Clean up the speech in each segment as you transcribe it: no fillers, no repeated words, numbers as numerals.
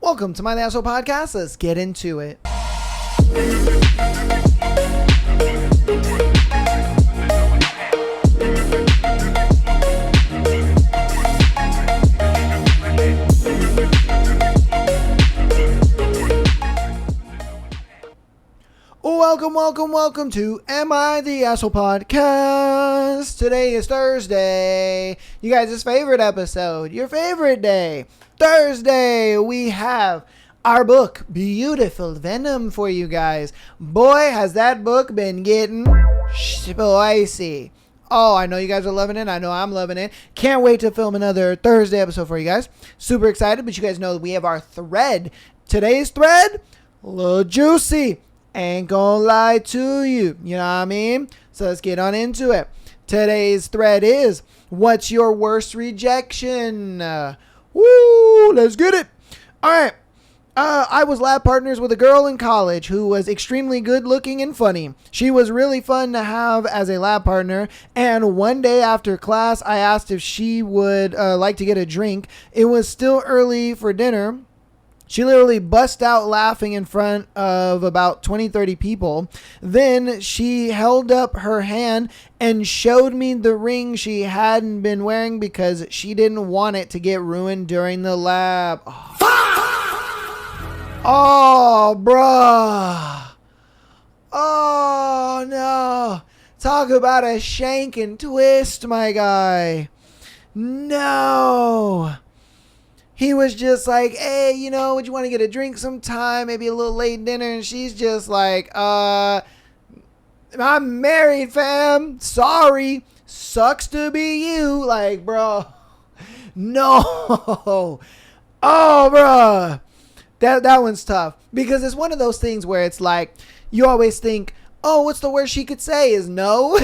Welcome to my Asshole Podcast. Let's get into it. Welcome to Am I the Asshole Podcast. Today is Thursday, you guys' favorite episode, your favorite day. Thursday, we have our book, Beautiful Venom, for you guys. Boy, has that book been getting spicy. Oh, I know you guys are loving it. I know I'm loving it. Can't wait to film another Thursday episode for you guys. Super excited, but you guys know that we have our thread. Today's thread, a little juicy. Ain't gonna lie to you. You know what I mean? So let's get on into it. Today's thread is, what's your worst rejection? Woo, let's get it. All right. I was lab partners with a girl in college who was extremely good looking and funny. She was really fun to have as a lab partner. And one day after class, I asked if she would like to get a drink. It was still early for dinner. She literally bust out laughing in front of about 20-30 people. Then she held up her hand and showed me the ring she hadn't been wearing because she didn't want it to get ruined during the lab. Oh, bruh. Oh, no. Talk about a shank and twist, my guy. No. He was just like, hey, you know, would you want to get a drink sometime? Maybe a little late dinner. And she's just like, I'm married, fam. Sorry. Sucks to be you. Like, bro. No. Oh, bro. That one's tough. Because it's one of those things where it's like, you always think, oh, what's the worst she could say is no.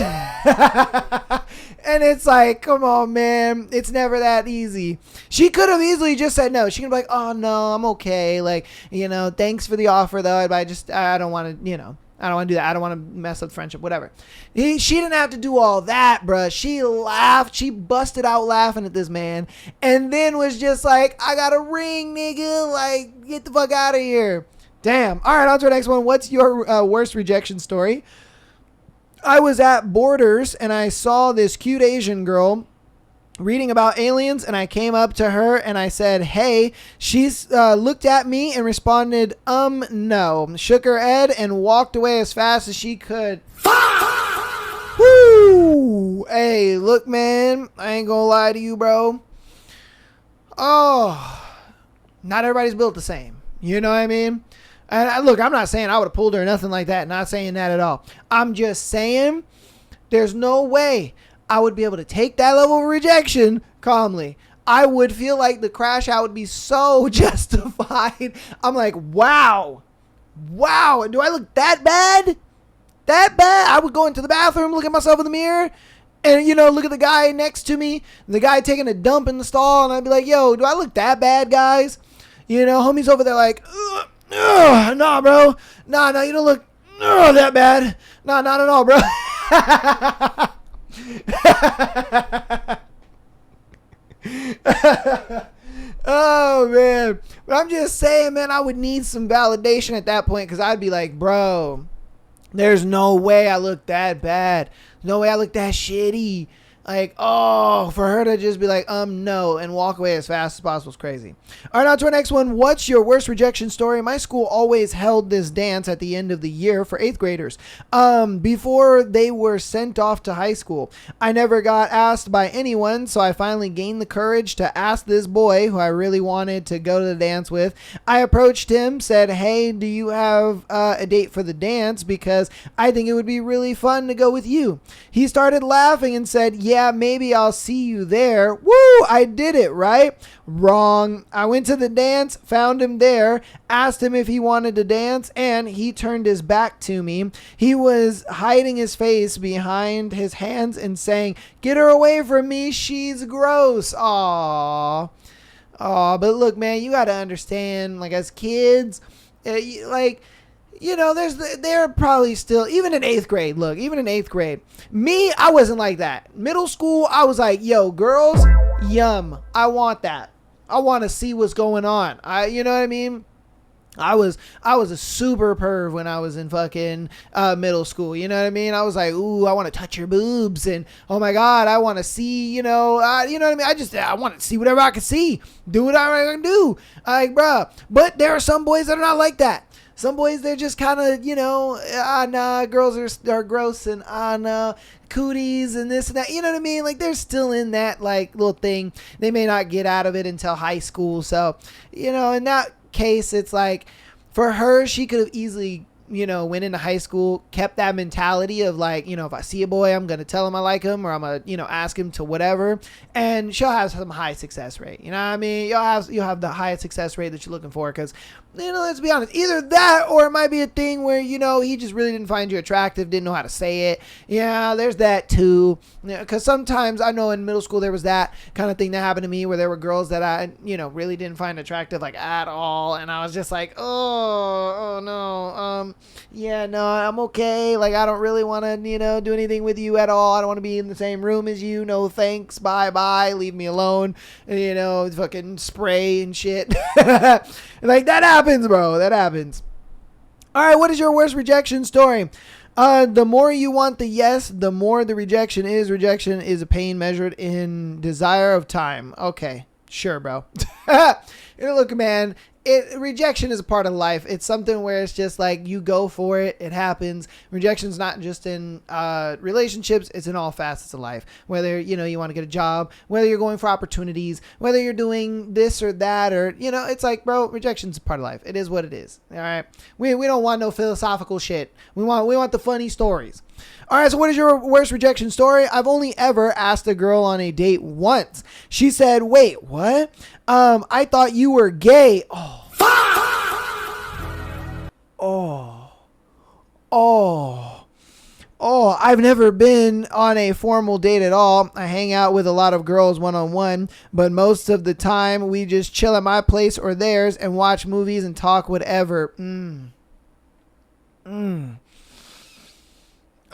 And it's like, come on, man. It's never that easy. She could have easily just said no. She could be like, oh, no, I'm okay. Like, you know, thanks for the offer, though. But I don't want to, you know, I don't want to do that. I don't want to mess up friendship, whatever. She didn't have to do all that, bruh. She laughed. She busted out laughing at this man. And then was just like, I got a ring, nigga. Like, get the fuck out of here. Damn. All right, on to our next one. What's your worst rejection story? I was at Borders and I saw this cute Asian girl reading about aliens, and I came up to her and I said, hey. She's looked at me and responded, no. Shook her head and walked away as fast as she could. Woo! Hey, look, man. I ain't gonna lie to you, bro. Oh, not everybody's built the same. You know what I mean? And look, I'm not saying I would have pulled her or nothing like that. Not saying that at all. I'm just saying there's no way I would be able to take that level of rejection calmly. I would feel like the crash out would be so justified. I'm like, wow. Wow. Do I look that bad? That bad? I would go into the bathroom, look at myself in the mirror, and, you know, look at the guy next to me, the guy taking a dump in the stall, and I'd be like, yo, do I look that bad, guys? You know, homie's over there like, nah, bro. Nah, you don't look that bad. Nah, not at all, bro. Oh, man. But I'm just saying, man, I would need some validation at that point because I'd be like, bro, there's no way I look that bad. No way I look that shitty. Like, oh, for her to just be like, no, and walk away as fast as possible is crazy. All right, on to our next one. What's your worst rejection story? My school always held this dance at the end of the year for 8th graders before they were sent off to high school. I never got asked by anyone, so I finally gained the courage to ask this boy who I really wanted to go to the dance with. I approached him, said, hey, do you have a date for the dance? Because I think it would be really fun to go with you. He started laughing and said, yeah, maybe I'll see you there. Woo, I did it, right? Wrong. I went to the dance, found him there, asked him if he wanted to dance, and he turned his back to me. He was hiding his face behind his hands and saying, get her away from me, she's gross. Aww. Aw, but look, man, you gotta understand, like, as kids, like, you know, they're probably still, even in 8th grade, look, even in 8th grade, me, I wasn't like that. Middle school, I was like, yo, girls, yum, I want that. I want to see what's going on. You know what I mean? I was a super perv when I was in fucking middle school. You know what I mean? I was like, ooh, I want to touch your boobs, and oh my god, I want to see, you know what I mean? I want to see whatever I can see, do whatever I can do, like, bruh. But there are some boys that are not like that. Some boys, they're just kind of, nah, girls are gross, and nah, cooties and this and that. You know what I mean? Like, they're still in that like little thing. They may not get out of it until high school. So, in that case, it's like, for her, she could have easily went into high school, kept that mentality of like, if I see a boy, I'm gonna tell him I like him, or I'm gonna ask him to whatever, and she'll have some high success rate. You know what I mean? You'll have the highest success rate that you're looking for, because let's be honest, either that, or it might be a thing where he just really didn't find you attractive, didn't know how to say it. Yeah, there's that too. Because sometimes I know in middle school there was that kind of thing that happened to me, where there were girls that I really didn't find attractive, like, at all, and I was just like, oh no, yeah, no, I'm okay. Like, I don't really want to, do anything with you at all. I don't want to be in the same room as you. No thanks. Bye. Leave me alone. Fucking spray and shit. Like, that happens, bro. That happens. All right, what is your worst rejection story? The more you want the yes, the more the rejection is. Rejection is a pain measured in desire of time. Okay, sure, bro. Look, man, rejection is a part of life. It's something where it's just like, you go for it. It happens. Rejection's not just in relationships. It's in all facets of life. Whether, you want to get a job, whether you're going for opportunities, whether you're doing this or that, or, it's like, bro, rejection's a part of life. It is what it is. All right. We don't want no philosophical shit. We want the funny stories. All right, so what is your worst rejection story? I've only ever asked a girl on a date once. She said, wait, what? I thought you were gay. Oh. I've never been on a formal date at all. I hang out with a lot of girls one-on-one, but most of the time we just chill at my place or theirs and watch movies and talk whatever.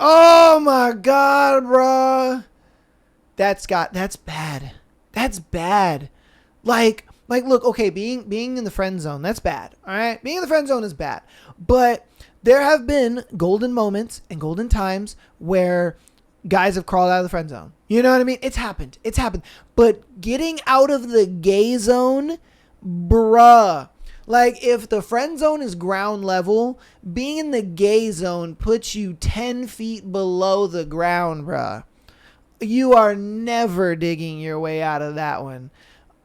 Oh my god, bro. That's bad. That's bad. Like, look, okay, being in the friend zone, that's bad. All right? Being in the friend zone is bad. But there have been golden moments and golden times where guys have crawled out of the friend zone. You know what I mean? It's happened. But getting out of the gay zone, bruh. Like, if the friend zone is ground level, being in the gay zone puts you 10 feet below the ground, bruh. You are never digging your way out of that one.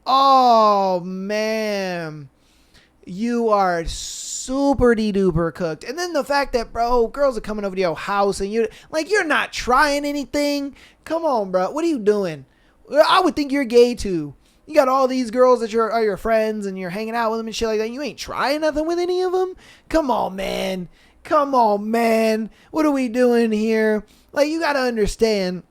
Oh, man. You are super de-duper cooked. And then the fact that, bro, girls are coming over to your house and you're not trying anything. Come on, bro. What are you doing? I would think you're gay, too. You got all these girls that are your friends and you're hanging out with them and shit like that. You ain't trying nothing with any of them? Come on, man. What are we doing here? Like, you got to understand,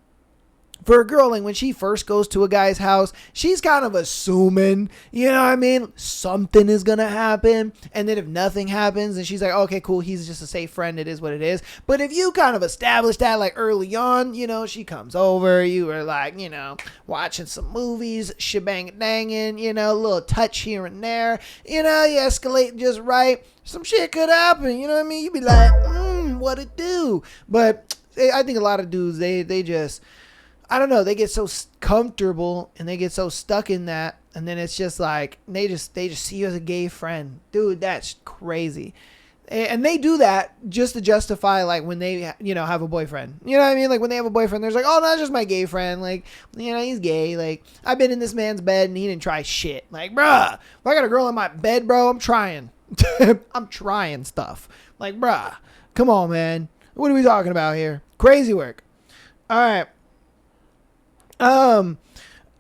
for a girl, like, when she first goes to a guy's house, she's kind of assuming, you know what I mean? Something is going to happen. And then if nothing happens, then she's like, okay, cool. He's just a safe friend. It is what it is. But if you kind of establish that, like, early on, she comes over, you were like, watching some movies, shebang-danging, a little touch here and there, you escalate just right. Some shit could happen. You know what I mean? You'd be like, what it do? But I think a lot of dudes, they just, I don't know, they get so comfortable and they get so stuck in that, and then it's just like they just see you as a gay friend. Dude, that's crazy. And they do that just to justify, like, when they have a boyfriend. You know what I mean? Like, when they have a boyfriend, they're like, oh, no, that's just my gay friend. Like, he's gay. Like, I've been in this man's bed and he didn't try shit. Like, bruh, if I got a girl in my bed, bro, I'm trying. I'm trying stuff. Like, bruh, come on, man. What are we talking about here? Crazy work. All right.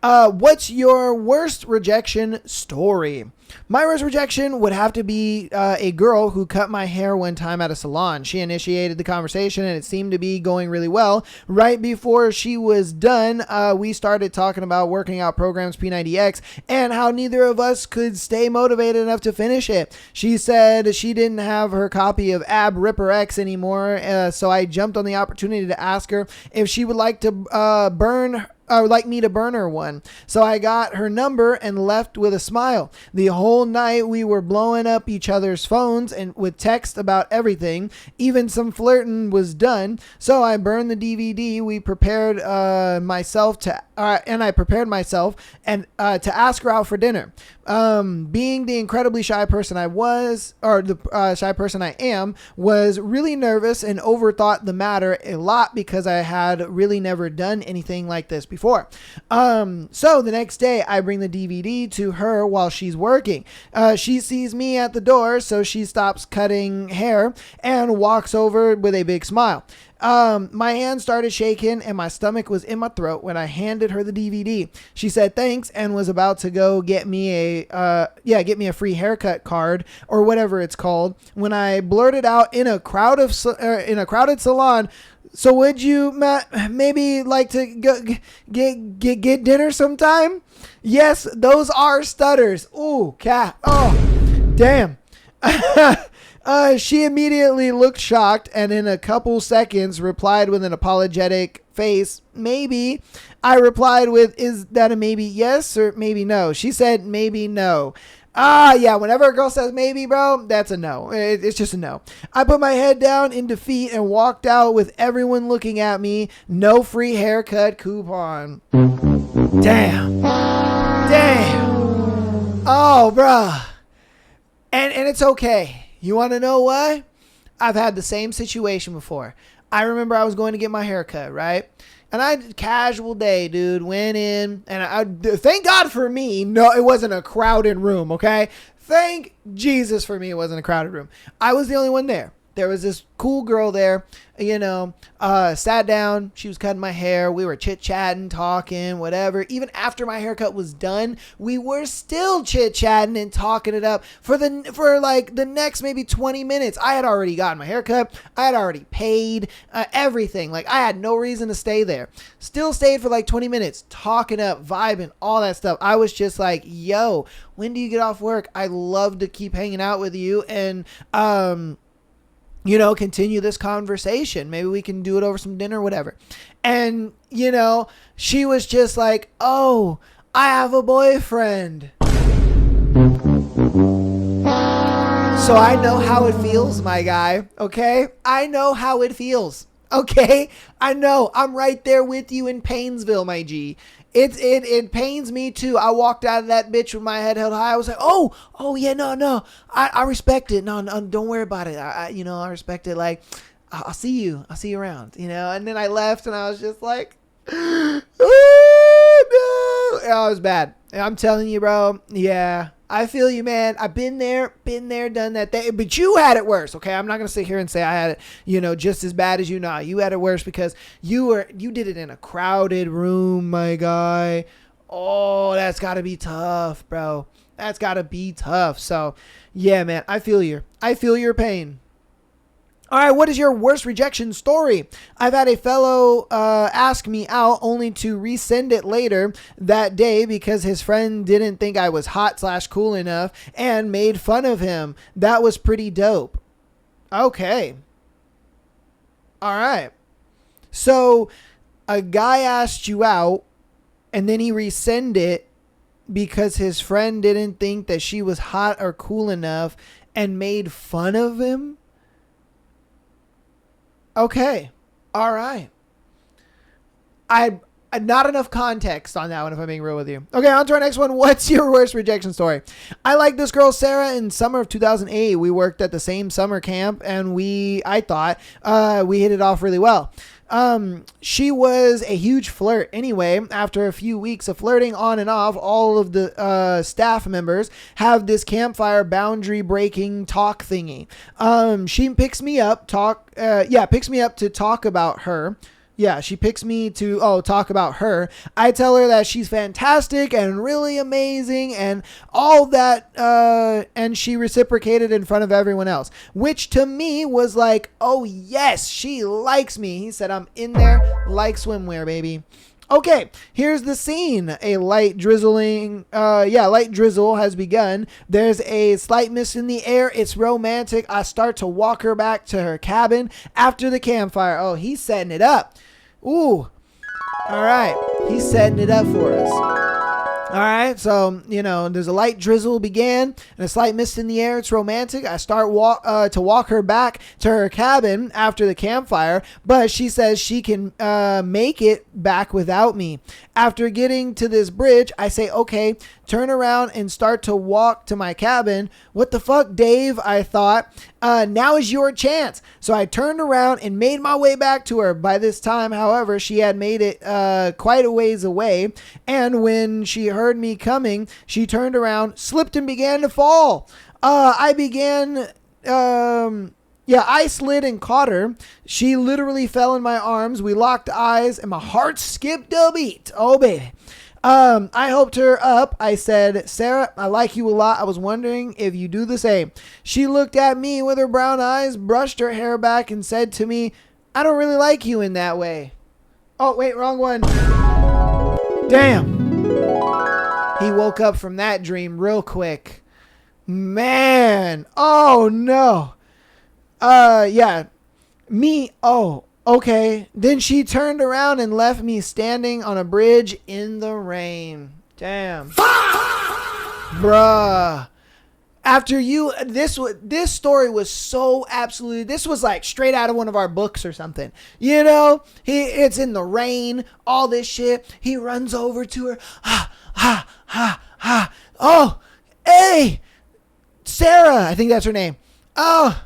What's your worst rejection story? My worst rejection would have to be a girl who cut my hair one time at a salon. She initiated the conversation and it seemed to be going really well. Right before she was done, we started talking about working out programs P90X and how neither of us could stay motivated enough to finish it. She said she didn't have her copy of Ab Ripper X anymore, so I jumped on the opportunity to ask her if she would like to burn like me to burn her one. So I got her number and left with a smile. The whole night we were blowing up each other's phones and with text about everything. Even some flirting was done. So I burned the DVD. We prepared myself to ask her out for dinner. Being the incredibly shy person I was, or the shy person I am, was really nervous and overthought the matter a lot because I had really never done anything like this before. So the next day I bring the DVD to her while she's working. She sees me at the door, so she stops cutting hair and walks over with a big smile. My hand started shaking and my stomach was in my throat when I handed her the DVD. She said thanks and was about to go get me a free haircut card or whatever it's called when I blurted out in a crowded salon, "So would you maybe like to go get dinner sometime?" Yes, those are stutters. Ooh, cat. Oh, damn. She immediately looked shocked and in a couple seconds replied with an apologetic face, "Maybe." I replied with, "Is that a maybe yes or maybe no?" She said, "Maybe no." Yeah, whenever a girl says maybe, bro, that's a no. It's just a no. I put my head down in defeat and walked out with everyone looking at me. No free haircut coupon. Damn. Oh, bro. And it's okay. You want to know why? I've had the same situation before. I remember I was going to get my hair cut, right? And I did casual day, dude. Went in, and I thank God for me. No, it wasn't a crowded room, okay? Thank Jesus for me, it wasn't a crowded room. I was the only one there. There was this cool girl there, sat down. She was cutting my hair. We were chit-chatting, talking, whatever. Even after my haircut was done, we were still chit-chatting and talking it up for like the next maybe 20 minutes. I had already gotten my haircut. I had already paid everything. Like, I had no reason to stay there. Still stayed for like 20 minutes, talking up, vibing, all that stuff. I was just like, yo, when do you get off work? I love to keep hanging out with you and, continue this conversation. Maybe we can do it over some dinner, whatever. And, she was just like, "Oh, I have a boyfriend." So I know how it feels, my guy. Okay? I know how it feels. Okay? I know. I'm right there with you in Painesville, my G. It pains me too. I walked out of that bitch with my head held high. I was like, oh yeah, no. I respect it. No, don't worry about it. I respect it. Like, I'll see you around, and then I left and I was just like, oh no. Oh, it was bad. I'm telling you, bro. Yeah. I feel you, man. I've been there, done that thing. But you had it worse, okay? I'm not gonna sit here and say I had it, just as bad as you. Nah, you had it worse because you did it in a crowded room, my guy. Oh, that's gotta be tough, bro. That's gotta be tough. So, yeah, man. I feel your pain. All right, what is your worst rejection story? I've had a fellow ask me out only to resend it later that day because his friend didn't think I was hot/cool enough and made fun of him. That was pretty dope. Okay. All right. So a guy asked you out and then he resend it because his friend didn't think that she was hot or cool enough and made fun of him? Okay. All right. I not enough context on that one, if I'm being real with you. Okay, on to our next one. What's your worst rejection story? I like this girl, Sarah, in summer of 2008. We worked at the same summer camp, and I thought we hit it off really well. She was a huge flirt. Anyway, after a few weeks of flirting on and off, all of the staff members have this campfire boundary breaking talk thingy. She picks me up to talk about her. Yeah, she picks me to talk about her. I tell her that she's fantastic and really amazing and all that, and she reciprocated in front of everyone else, which to me was like, oh yes, she likes me. He said, I'm in there like swimwear, baby. Okay, here's the scene. A light drizzle has begun. There's a slight mist in the air. It's romantic. I start to walk her back to her cabin after the campfire. Oh, he's setting it up. Ooh. All right. He's setting it up for us. All right, so, there's a light drizzle began and a slight mist in the air. It's romantic. I start to walk her back to her cabin after the campfire, but she says she can make it back without me. After getting to this bridge, I say, okay, turn around and start to walk to my cabin. What the fuck, Dave? I thought. Now is your chance. So I turned around and made my way back to her. By this time, however, she had made it quite a ways away. And when she heard me coming, she turned around, slipped, and began to fall. I slid and caught her. She literally fell in my arms. We locked eyes and my heart skipped a beat. Oh, baby. I helped her up. I said, Sarah, I like you a lot. I was wondering if you do the same. She looked at me with her brown eyes, brushed her hair back, and said to me, I don't really like you in that way. Oh, wait, wrong one. Damn. He woke up from that dream real quick. Man. Oh, no. Yeah. Me. Oh, okay. Then she turned around and left me standing on a bridge in the rain. Damn. Bruh. After this story was so absolutely, this was like straight out of one of our books or something. It's in the rain, all this shit. He runs over to her. Oh, hey, Sarah, I think that's her name. Oh,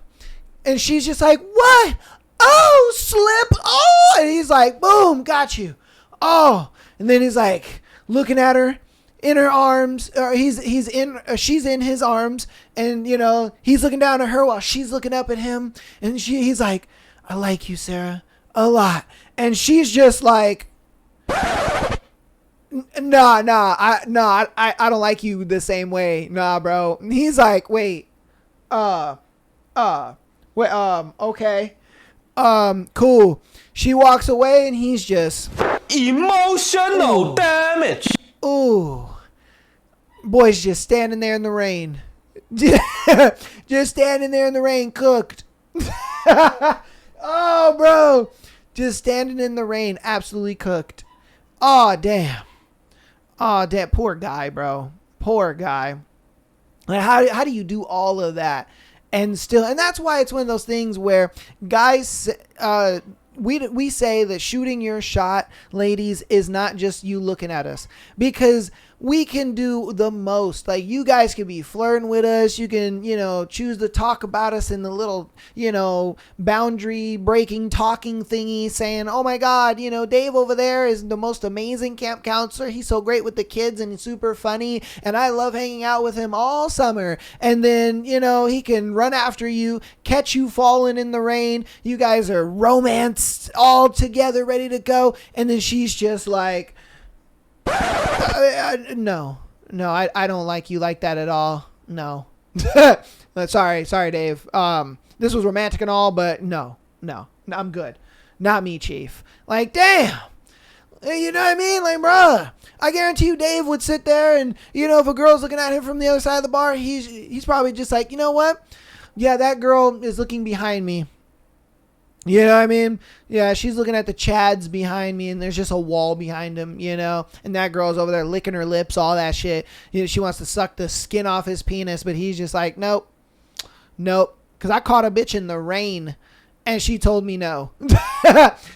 and she's just like, what? Oh, slip. Oh, and he's like, boom, got you. Oh, and then he's like looking at her in her arms, or she's in his arms, and he's looking down at her while she's looking up at him, and he's like, I like you, Sarah, a lot. And she's just like, nah, I don't like you the same way. Nah, bro. And he's like, wait, okay. Cool. She walks away and he's just emotional damage. Ooh. Boy's just standing there in the rain. Just standing there in the rain, cooked. Oh, bro. Just standing in the rain, absolutely cooked. Oh, damn. Oh, damn. Poor guy, bro. Poor guy. Like, how do you do all of that? And that's why it's one of those things where guys, we say that shooting your shot, ladies, is not just you looking at us, because we can do the most. Like, you guys can be flirting with us. You can, choose to talk about us in the little, boundary breaking talking thingy, saying, oh my God, Dave over there is the most amazing camp counselor. He's so great with the kids and he's super funny. And I love hanging out with him all summer. And then, he can run after you, catch you falling in the rain. You guys are romanced all together, ready to go. And then she's just like, no, I don't like you like that at all. No. sorry, Dave. This was romantic and all, but no, I'm good. Not me, Chief. Like, damn. You know what I mean? Like, bruh, I guarantee you Dave would sit there and, if a girl's looking at him from the other side of the bar, he's probably just like, you know what? Yeah, that girl is looking behind me. You know what I mean? Yeah, she's looking at the Chads behind me, and there's just a wall behind him, and that girl's over there licking her lips, all that shit. She wants to suck the skin off his penis, but he's just like, nope, because I caught a bitch in the rain, and she told me no.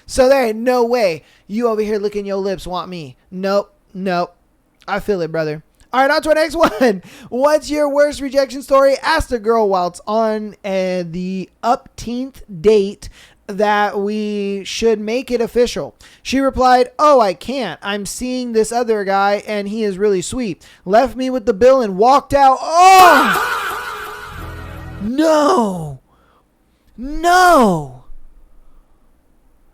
So there ain't no way you over here licking your lips want me. Nope. I feel it, brother. All right, on to our next one. What's your worst rejection story? Ask the girl while it's on the upteenth date that we should make it official. She replied, oh, I can't. I'm seeing this other guy and he is really sweet. Left me with the bill and walked out. Oh! No.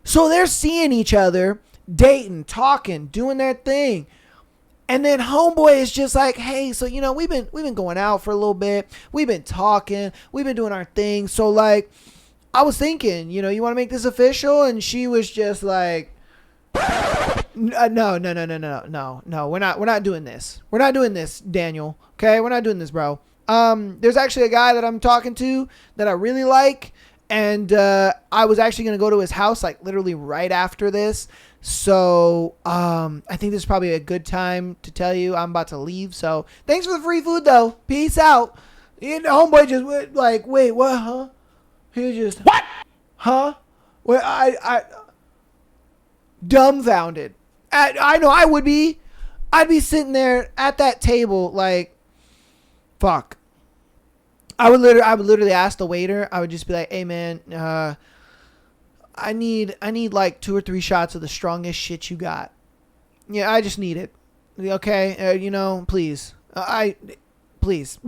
So they're seeing each other, dating, talking, doing their thing. And then homeboy is just like, hey, so, we've been going out for a little bit. We've been talking. We've been doing our thing. So, like, I was thinking, you want to make this official? And she was just like, no. We're not doing this. We're not doing this, Daniel. Okay? We're not doing this, bro. There's actually a guy that I'm talking to that I really like. And I was actually going to go to his house, like, literally right after this. So I think this is probably a good time to tell you I'm about to leave. So thanks for the free food, though. Peace out. And the homeboy just went like, wait, what, huh? He was just, What? huh? Well, I dumbfounded. I know I would be. I'd be sitting there at that table like, fuck. I would literally ask the waiter. I would just be like, hey man, I need like 2 or 3 shots of the strongest shit you got. Yeah, I just need it. Okay, please. Please.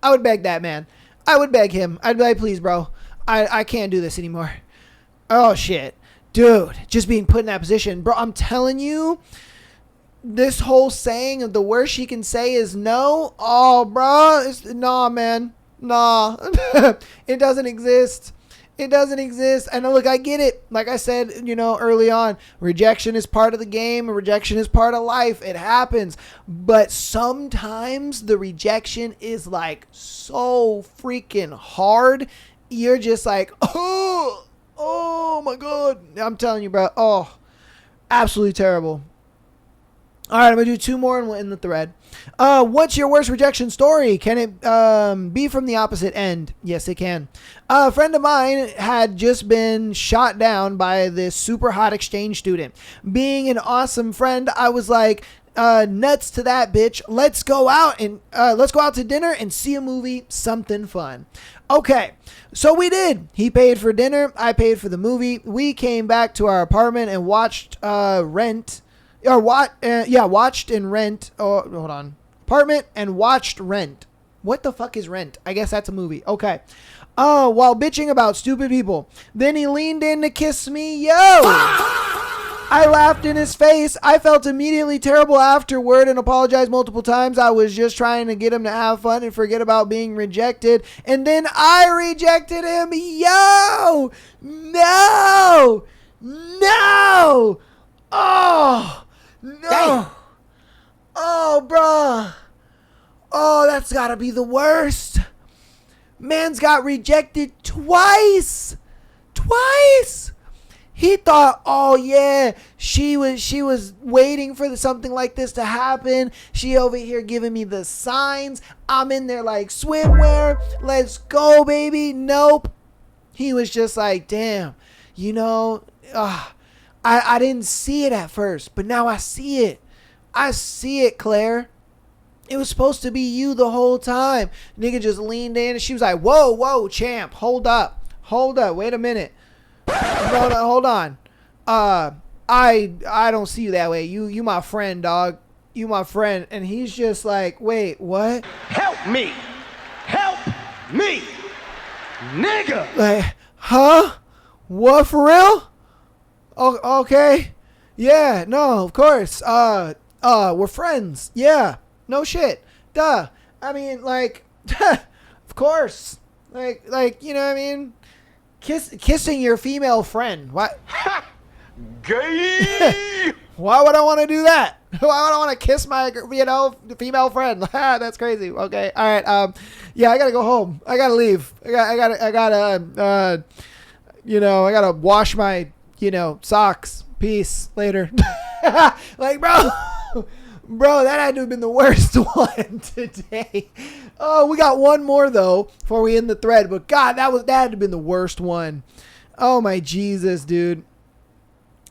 I would beg that man. I would beg him. I'd be like, please, bro. I can't do this anymore. Oh shit, dude, just being put in that position, bro. I'm telling you, this whole saying of the worst she can say is no. Oh, bro, nah, man, nah. It doesn't exist. It doesn't exist. And look, I get it. Like I said, early on, rejection is part of the game. Rejection is part of life. It happens. But sometimes the rejection is like so freaking hard. You're just like, oh my God. I'm telling you, bro. Oh, absolutely terrible. All right, I'm going to do 2 more in the thread. What's your worst rejection story? Can it be from the opposite end? Yes, it can. A friend of mine had just been shot down by this super hot exchange student. Being an awesome friend, I was like, nuts to that bitch. Let's go out to dinner and see a movie, something fun. Okay, so we did. He paid for dinner. I paid for the movie. We came back to our apartment and watched Rent. Watched and Rent. Oh, hold on. Apartment and watched Rent. What the fuck is Rent? I guess that's a movie. Okay. While bitching about stupid people. Then he leaned in to kiss me. Yo! I laughed in his face. I felt immediately terrible afterward and apologized multiple times. I was just trying to get him to have fun and forget about being rejected. And then I rejected him. Yo! No! No! Oh! No. Dang. Oh, bruh. Oh, that's gotta be the worst. Man's got rejected twice. He thought, oh yeah, she was waiting for something like this to happen. She over here giving me the signs. I'm in there like swimwear. Let's go, baby. Nope. He was just like, damn, I didn't see it at first, but now I see it. I see it, Claire. It was supposed to be you the whole time. Nigga just leaned in and she was like, whoa, champ. Hold up. Wait a minute. No, hold on. I don't see you that way. You my friend, dog. You my friend. And he's just like, wait, what? Help me, nigga. Like, huh? What, for real? Oh, okay. Yeah, no, of course. We're friends. Yeah. No shit. Duh. I mean, like, of course. Like, you know what I mean? Kissing your female friend. What? Gay. Why would I want to do that? Why would I want to kiss my, female friend? That's crazy. Okay. All right. Yeah, I gotta go home. I gotta leave. I gotta wash my, socks. Peace. Later. Like, bro, that had to have been the worst one today. Oh, we got one more though before we end the thread. But God, that had to have been the worst one. Oh my Jesus, dude.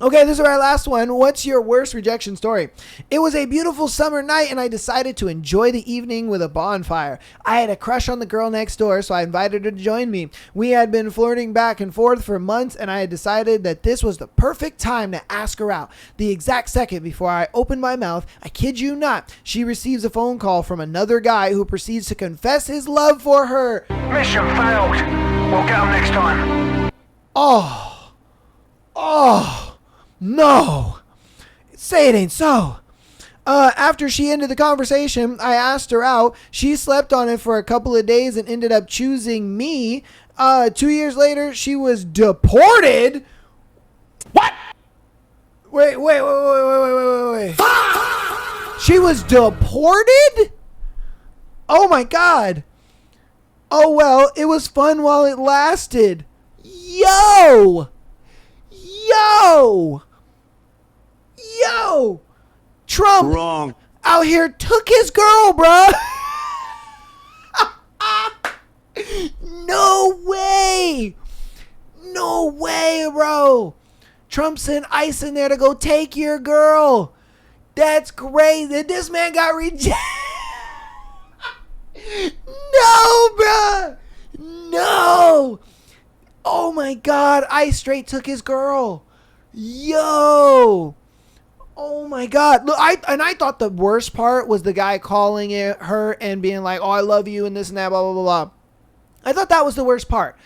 Okay, this is our last one. What's your worst rejection story? It was a beautiful summer night and I decided to enjoy the evening with a bonfire. I had a crush on the girl next door, so I invited her to join me. We had been flirting back and forth for months and I had decided that this was the perfect time to ask her out. The exact second before I opened my mouth, I kid you not, she receives a phone call from another guy who proceeds to confess his love for her. Mission failed. We'll get him next time. Oh. No, say it ain't so. After she ended the conversation, I asked her out. She slept on it for a couple of days and ended up choosing me. 2 years later, she was deported. What? Wait. She was deported? Oh my God. Oh well, it was fun while it lasted. Yo! Yo, Trump Wrong. out here took his girl, bro. No way. No way, bro. Trump sent ICE in there to go take your girl. That's crazy. This man got rejected. No, bro. No. Oh my God. ICE straight took his girl. Yo. Oh my God. Look, I thought the worst part was the guy calling her and being like, oh, I love you and this and that, blah, blah, blah, blah. I thought that was the worst part.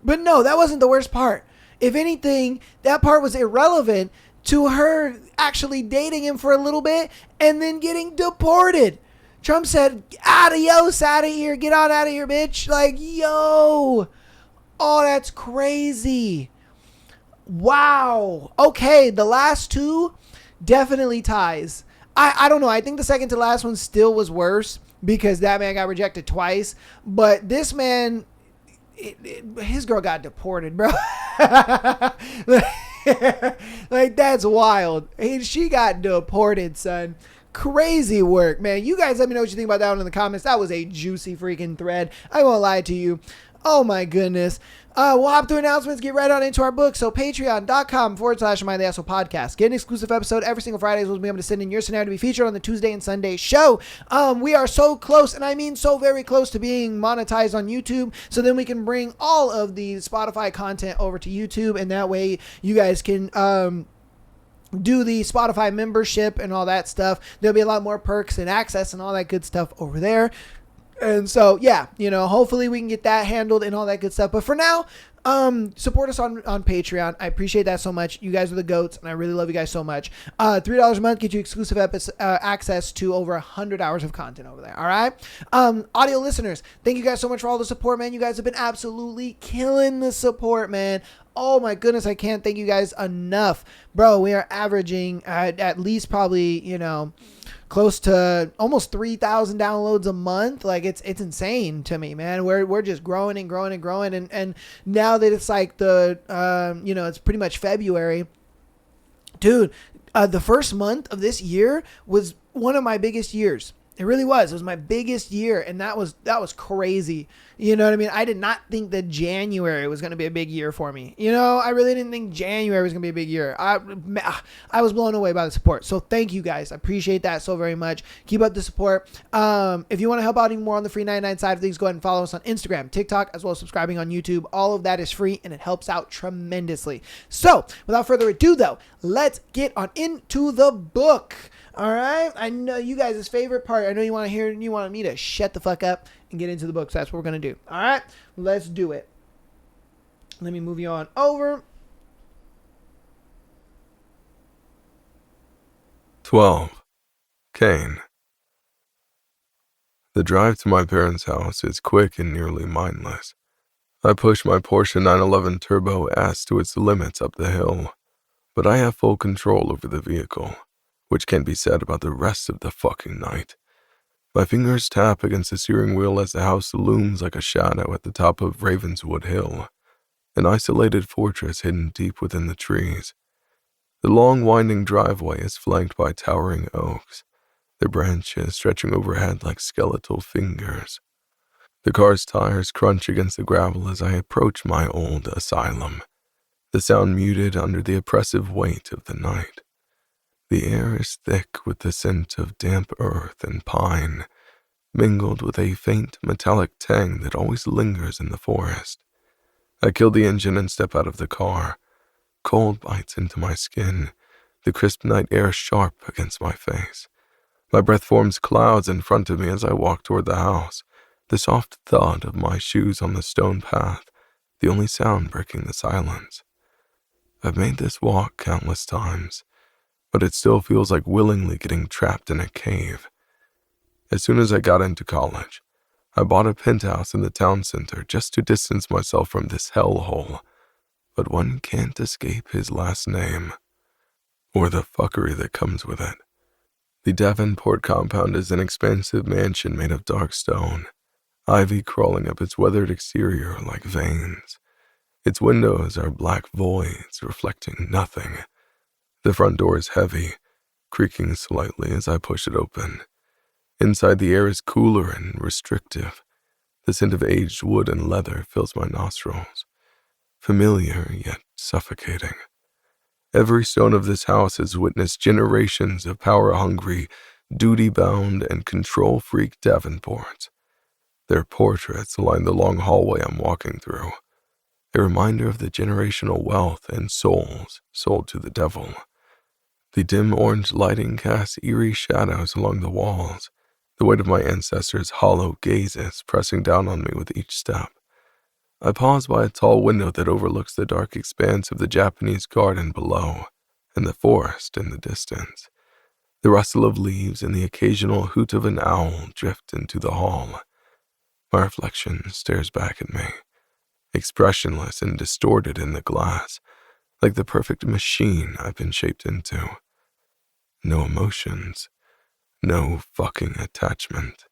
But no, that wasn't the worst part. If anything, that part was irrelevant to her actually dating him for a little bit and then getting deported. Trump said, adios, out of here. Get on out of here, bitch. Like, yo. Oh, that's crazy. Wow. Okay, the last two definitely ties. I don't know. I think the second to last one still was worse because that man got rejected twice. But this man, his girl got deported, bro. Like, that's wild. She got deported, son. Crazy work, man. You guys let me know what you think about that one in the comments. That was a juicy freaking thread. I won't lie to you. Oh my goodness. We'll hop through announcements, get right on into our book. So patreon.com/Am I the Asshole Podcast. Get an exclusive episode every single Friday. We'll be able to send in your scenario to be featured on the Tuesday and Sunday show. We are so close, and I mean so very close to being monetized on YouTube. So then we can bring all of the Spotify content over to YouTube, and that way you guys can do the Spotify membership and all that stuff. There'll be a lot more perks and access and all that good stuff over there. And so, yeah, hopefully we can get that handled and all that good stuff. But for now, support us on Patreon. I appreciate that so much. You guys are the goats, and I really love you guys so much. $3 a month gets you exclusive access to over 100 hours of content over there. All right. Audio listeners, thank you guys so much for all the support, man. You guys have been absolutely killing the support, man. Oh my goodness, I can't thank you guys enough. Bro, we are averaging at least probably, close to almost 3,000 downloads a month. Like, it's insane to me, man. We're just growing and growing and growing. And now that it's like it's pretty much February, dude, the first month of this year was one of my biggest years. It really was. It was my biggest year, and that was crazy. You know what I mean? I did not think that January was going to be a big year for me. I really didn't think January was going to be a big year. I was blown away by the support. So thank you guys. I appreciate that so very much. Keep up the support. If you want to help out even more on the free 99 side of things, go ahead and follow us on Instagram, TikTok, as well as subscribing on YouTube. All of that is free, and it helps out tremendously. So without further ado, though, let's get on into the book. All right. I know you guys' favorite part. I know you want me to shut the fuck up and get into the book. So that's what we're going to do. All right. Let's do it. Let me move you on over. 12. Kane. The drive to my parents' house is quick and nearly mindless. I push my Porsche 911 Turbo S to its limits up the hill, but I have full control over the vehicle, which can be said about the rest of the fucking night. My fingers tap against the steering wheel as the house looms like a shadow at the top of Ravenswood Hill, an isolated fortress hidden deep within the trees. The long winding driveway is flanked by towering oaks, their branches stretching overhead like skeletal fingers. The car's tires crunch against the gravel as I approach my old asylum, the sound muted under the oppressive weight of the night. The air is thick with the scent of damp earth and pine, mingled with a faint metallic tang that always lingers in the forest. I kill the engine and step out of the car. Cold bites into my skin, the crisp night air sharp against my face. My breath forms clouds in front of me as I walk toward the house, the soft thud of my shoes on the stone path, the only sound breaking the silence. I've made this walk countless times, but it still feels like willingly getting trapped in a cave. As soon as I got into college, I bought a penthouse in the town center just to distance myself from this hellhole, but one can't escape his last name, or the fuckery that comes with it. The Davenport compound is an expansive mansion made of dark stone, ivy crawling up its weathered exterior like veins. Its windows are black voids reflecting nothing. The front door is heavy, creaking slightly as I push it open. Inside, the air is cooler and restrictive. The scent of aged wood and leather fills my nostrils, familiar yet suffocating. Every stone of this house has witnessed generations of power-hungry, duty-bound, and control-freak Davenports. Their portraits line the long hallway I'm walking through, a reminder of the generational wealth and souls sold to the devil. The dim orange lighting casts eerie shadows along the walls, the weight of my ancestors' hollow gazes pressing down on me with each step. I pause by a tall window that overlooks the dark expanse of the Japanese garden below and the forest in the distance. The rustle of leaves and the occasional hoot of an owl drift into the hall. My reflection stares back at me, expressionless and distorted in the glass, like the perfect machine I've been shaped into. No emotions, no fucking attachment.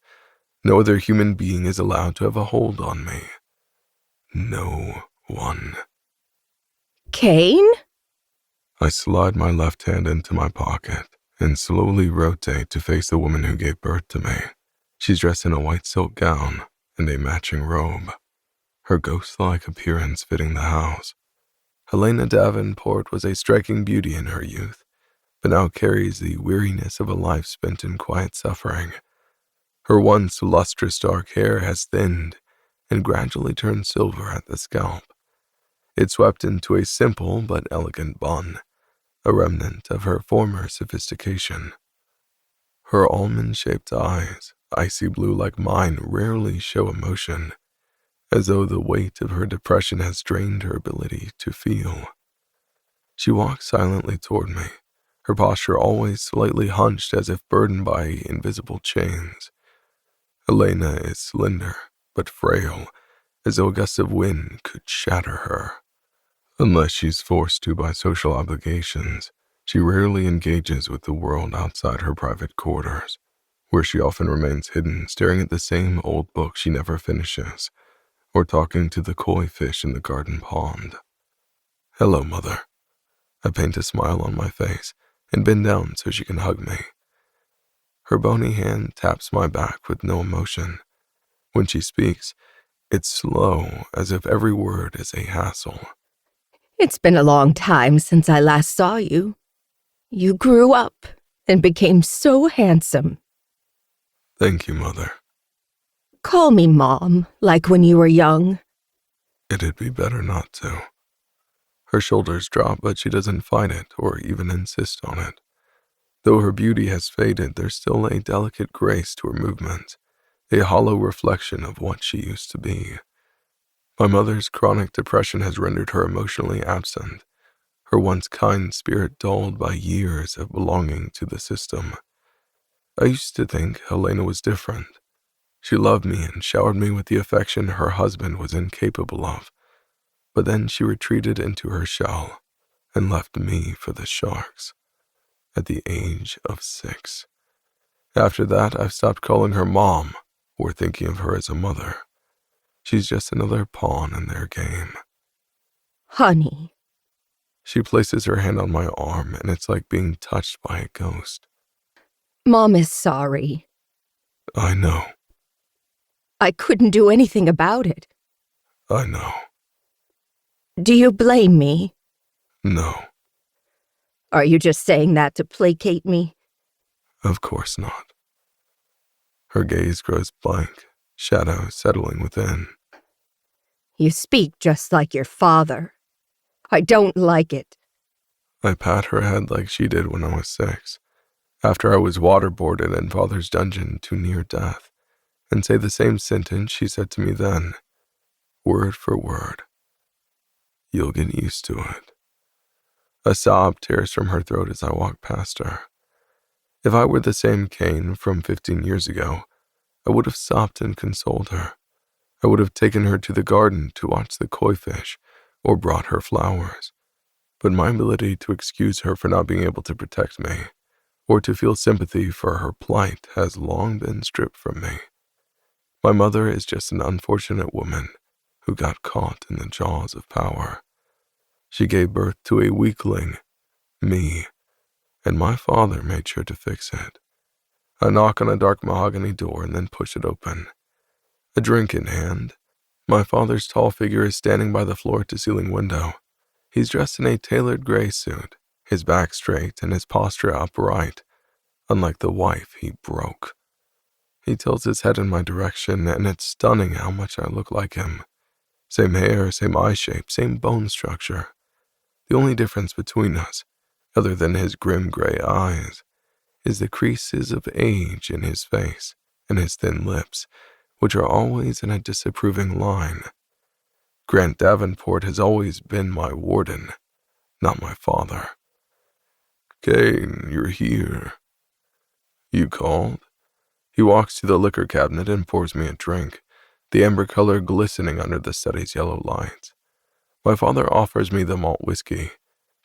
No other human being is allowed to have a hold on me. No one. Kane? I slide my left hand into my pocket and slowly rotate to face the woman who gave birth to me. She's dressed in a white silk gown and a matching robe, her ghost-like appearance fitting the house. Helena Davenport was a striking beauty in her youth, but now carries the weariness of a life spent in quiet suffering. Her once lustrous dark hair has thinned and gradually turned silver at the scalp. It swept into a simple but elegant bun, a remnant of her former sophistication. Her almond-shaped eyes, icy blue like mine, rarely show emotion, as though the weight of her depression has drained her ability to feel. She walks silently toward me, her posture always slightly hunched as if burdened by invisible chains. Helena is slender, but frail, as though a gust of wind could shatter her. Unless she's forced to by social obligations, she rarely engages with the world outside her private quarters, where she often remains hidden, staring at the same old book she never finishes, or talking to the koi fish in the garden pond. Hello, Mother. I paint a smile on my face and bend down so she can hug me. Her bony hand taps my back with no emotion. When she speaks, it's slow, as if every word is a hassle. It's been a long time since I last saw you. You grew up and became so handsome. Thank you, Mother. Call me Mom, like when you were young. It'd be better not to. Her shoulders drop, but she doesn't fight it or even insist on it. Though her beauty has faded, there's still a delicate grace to her movements, a hollow reflection of what she used to be. My mother's chronic depression has rendered her emotionally absent, her once kind spirit dulled by years of belonging to the system. I used to think Helena was different. She loved me and showered me with the affection her husband was incapable of, but then she retreated into her shell and left me for the sharks at the age of 6. After that, I've stopped calling her Mom or thinking of her as a mother. She's just another pawn in their game. Honey. She places her hand on my arm, and it's like being touched by a ghost. Mom is sorry. I know. I couldn't do anything about it. I know. Do you blame me? No, Are you just saying that to placate me? of course not. Her gaze grows blank, shadows settling within. You speak just like your father. I don't like it. I pat her head like she did when I was 6, after I was waterboarded in Father's dungeon to near death, and say the same sentence she said to me then, word for word. You'll get used to it. A sob tears from her throat as I walk past her. If I were the same Kane from 15 years ago, I would have stopped and consoled her. I would have taken her to the garden to watch the koi fish or brought her flowers. But my ability to excuse her for not being able to protect me or to feel sympathy for her plight has long been stripped from me. My mother is just an unfortunate woman who got caught in the jaws of power. She gave birth to a weakling, me, and my father made sure to fix it. I knock on a dark mahogany door and then push it open. A drink in hand, my father's tall figure is standing by the floor-to-ceiling window. He's dressed in a tailored gray suit, his back straight and his posture upright, unlike the wife he broke. He tilts his head in my direction, and it's stunning how much I look like him. Same hair, same eye shape, same bone structure. The only difference between us, other than his grim gray eyes, is the creases of age in his face and his thin lips, which are always in a disapproving line. Grant Davenport has always been my warden, not my father. Kane, you're here. You called? He walks to the liquor cabinet and pours me a drink, the amber color glistening under the study's yellow lights. My father offers me the malt whiskey,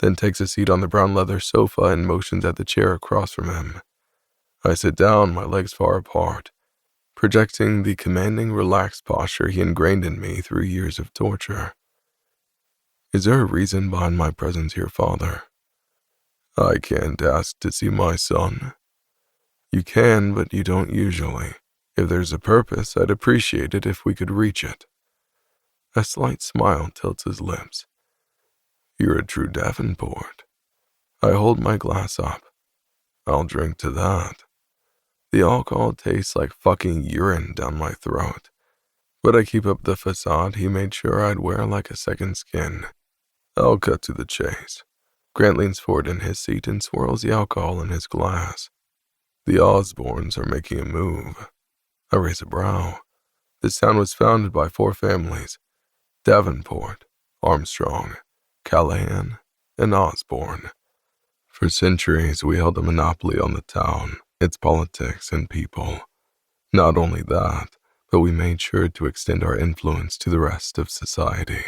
then takes a seat on the brown leather sofa and motions at the chair across from him. I sit down, my legs far apart, projecting the commanding, relaxed posture he ingrained in me through years of torture. Is there a reason behind my presence here, Father? I can't ask to see my son. You can, but you don't usually. If there's a purpose, I'd appreciate it if we could reach it. A slight smile tilts his lips. You're a true Davenport. I hold my glass up. I'll drink to that. The alcohol tastes like fucking urine down my throat, but I keep up the facade he made sure I'd wear like a second skin. I'll cut to the chase. Grant leans forward in his seat and swirls the alcohol in his glass. The Osborns are making a move. I raise a brow. This town was founded by 4 families: Davenport, Armstrong, Callahan, and Osborn. For centuries, we held a monopoly on the town, its politics and people. Not only that, but we made sure to extend our influence to the rest of society.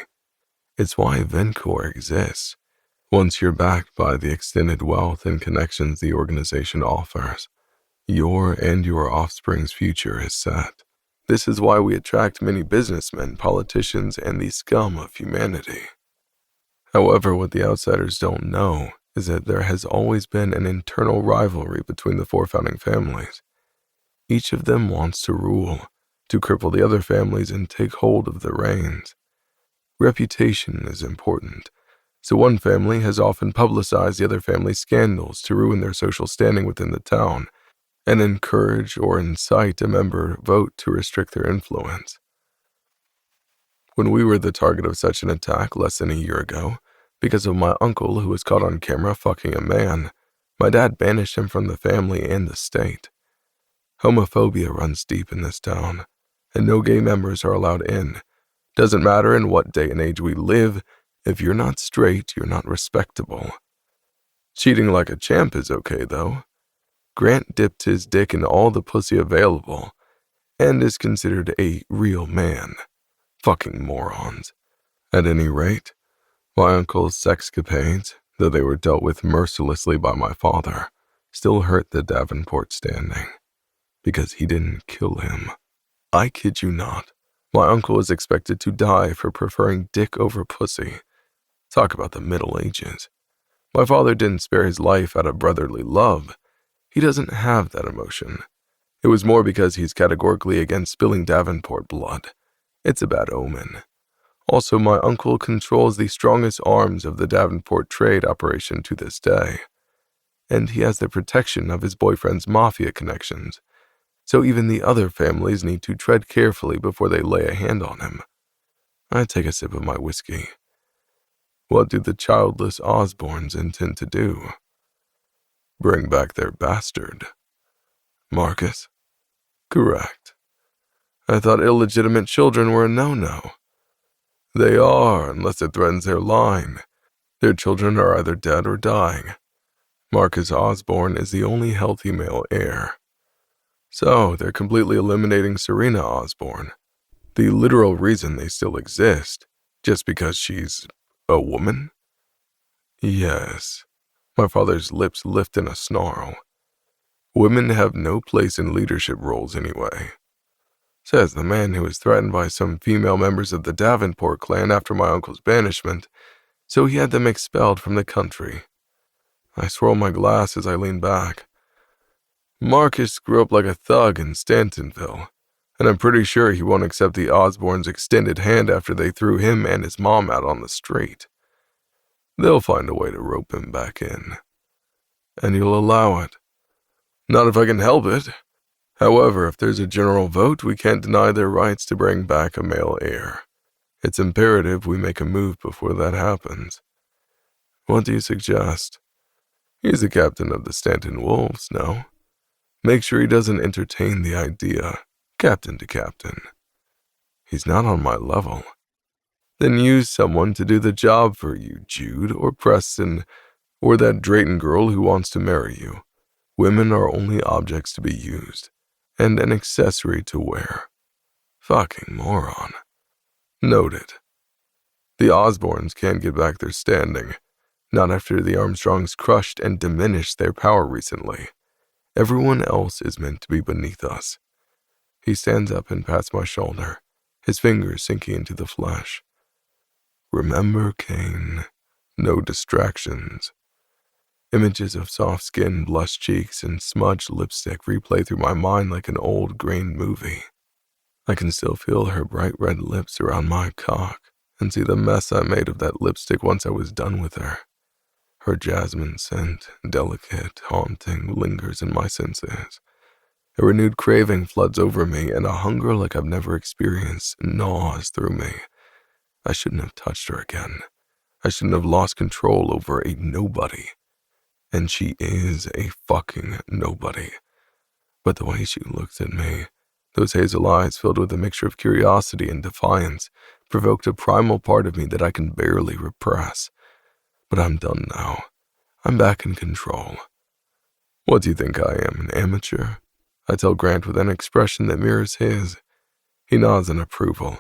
It's why Vencor exists. Once you're backed by the extended wealth and connections the organization offers, your and your offspring's future is set. This is why we attract many businessmen, politicians, and the scum of humanity. However, what the outsiders don't know is that there has always been an internal rivalry between the 4 founding families. Each of them wants to rule, to cripple the other families and take hold of the reins. Reputation is important, so one family has often publicized the other family's scandals to ruin their social standing within the town and encourage or incite a member vote to restrict their influence. When we were the target of such an attack less than a year ago, because of my uncle who was caught on camera fucking a man, my dad banished him from the family and the state. Homophobia runs deep in this town, and no gay members are allowed in. Doesn't matter in what day and age we live, if you're not straight, you're not respectable. Cheating like a champ is okay, though. Grant dipped his dick in all the pussy available, and is considered a real man. Fucking morons. At any rate, my uncle's sexcapades, though they were dealt with mercilessly by my father, still hurt the Davenport standing, because he didn't kill him. I kid you not, my uncle is expected to die for preferring dick over pussy. Talk about the Middle Ages. My father didn't spare his life out of brotherly love. He doesn't have that emotion. It was more because he's categorically against spilling Davenport blood. It's a bad omen. Also, my uncle controls the strongest arms of the Davenport trade operation to this day. And he has the protection of his boyfriend's mafia connections. So even the other families need to tread carefully before they lay a hand on him. I take a sip of my whiskey. What do the childless Osborns intend to do? Bring back their bastard. Marcus? Correct. I thought illegitimate children were a no-no. They are, unless it threatens their line. Their children are either dead or dying. Marcus Osborn is the only healthy male heir. So, they're completely eliminating Serena Osborn. The literal reason they still exist, just because she's a woman? Yes. My father's lips lift in a snarl. Women have no place in leadership roles anyway. Says the man who was threatened by some female members of the Davenport clan after my uncle's banishment, so he had them expelled from the country. I swirl my glass as I lean back. Marcus grew up like a thug in Stantonville, and I'm pretty sure he won't accept the Osborns' extended hand after they threw him and his mom out on the street. They'll find a way to rope him back in. And you'll allow it. Not if I can help it. However, if there's a general vote, we can't deny their rights to bring back a male heir. It's imperative we make a move before that happens. What do you suggest? He's the captain of the Stanton Wolves, no? Make sure he doesn't entertain the idea, captain to captain. He's not on my level. Then use someone to do the job for you, Jude, or Preston, or that Drayton girl who wants to marry you. Women are only objects to be used, and an accessory to wear. Fucking moron. Noted. The Osborns can't get back their standing, not after the Armstrongs crushed and diminished their power recently. Everyone else is meant to be beneath us. He stands up and pats my shoulder, his fingers sinking into the flesh. Remember, Kane, no distractions. Images of soft skin, blushed cheeks, and smudged lipstick replay through my mind like an old grain movie. I can still feel her bright red lips around my cock and see the mess I made of that lipstick once I was done with her. Her jasmine scent, delicate, haunting, lingers in my senses. A renewed craving floods over me, and a hunger like I've never experienced gnaws through me. I shouldn't have touched her again. I shouldn't have lost control over a nobody. And she is a fucking nobody. But the way she looked at me, those hazel eyes filled with a mixture of curiosity and defiance, provoked a primal part of me that I can barely repress. But I'm done now. I'm back in control. What do you think I am, an amateur? I tell Grant with an expression that mirrors his. He nods in approval,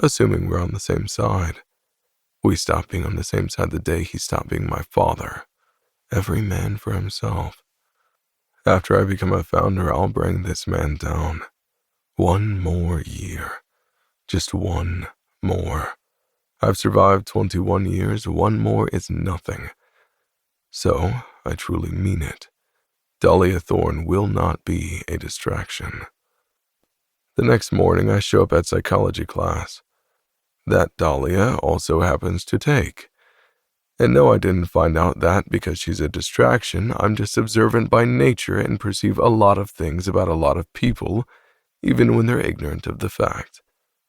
assuming we're on the same side. We stopped being on the same side the day he stopped being my father. Every man for himself. After I become a founder, I'll bring this man down. One more year. Just one more. I've survived 21 years, one more is nothing. So, I truly mean it. Dahlia Thorne will not be a distraction. The next morning, I show up at psychology class. That Dahlia also happens to take. And no, I didn't find out that because she's a distraction. I'm just observant by nature and perceive a lot of things about a lot of people, even when they're ignorant of the fact.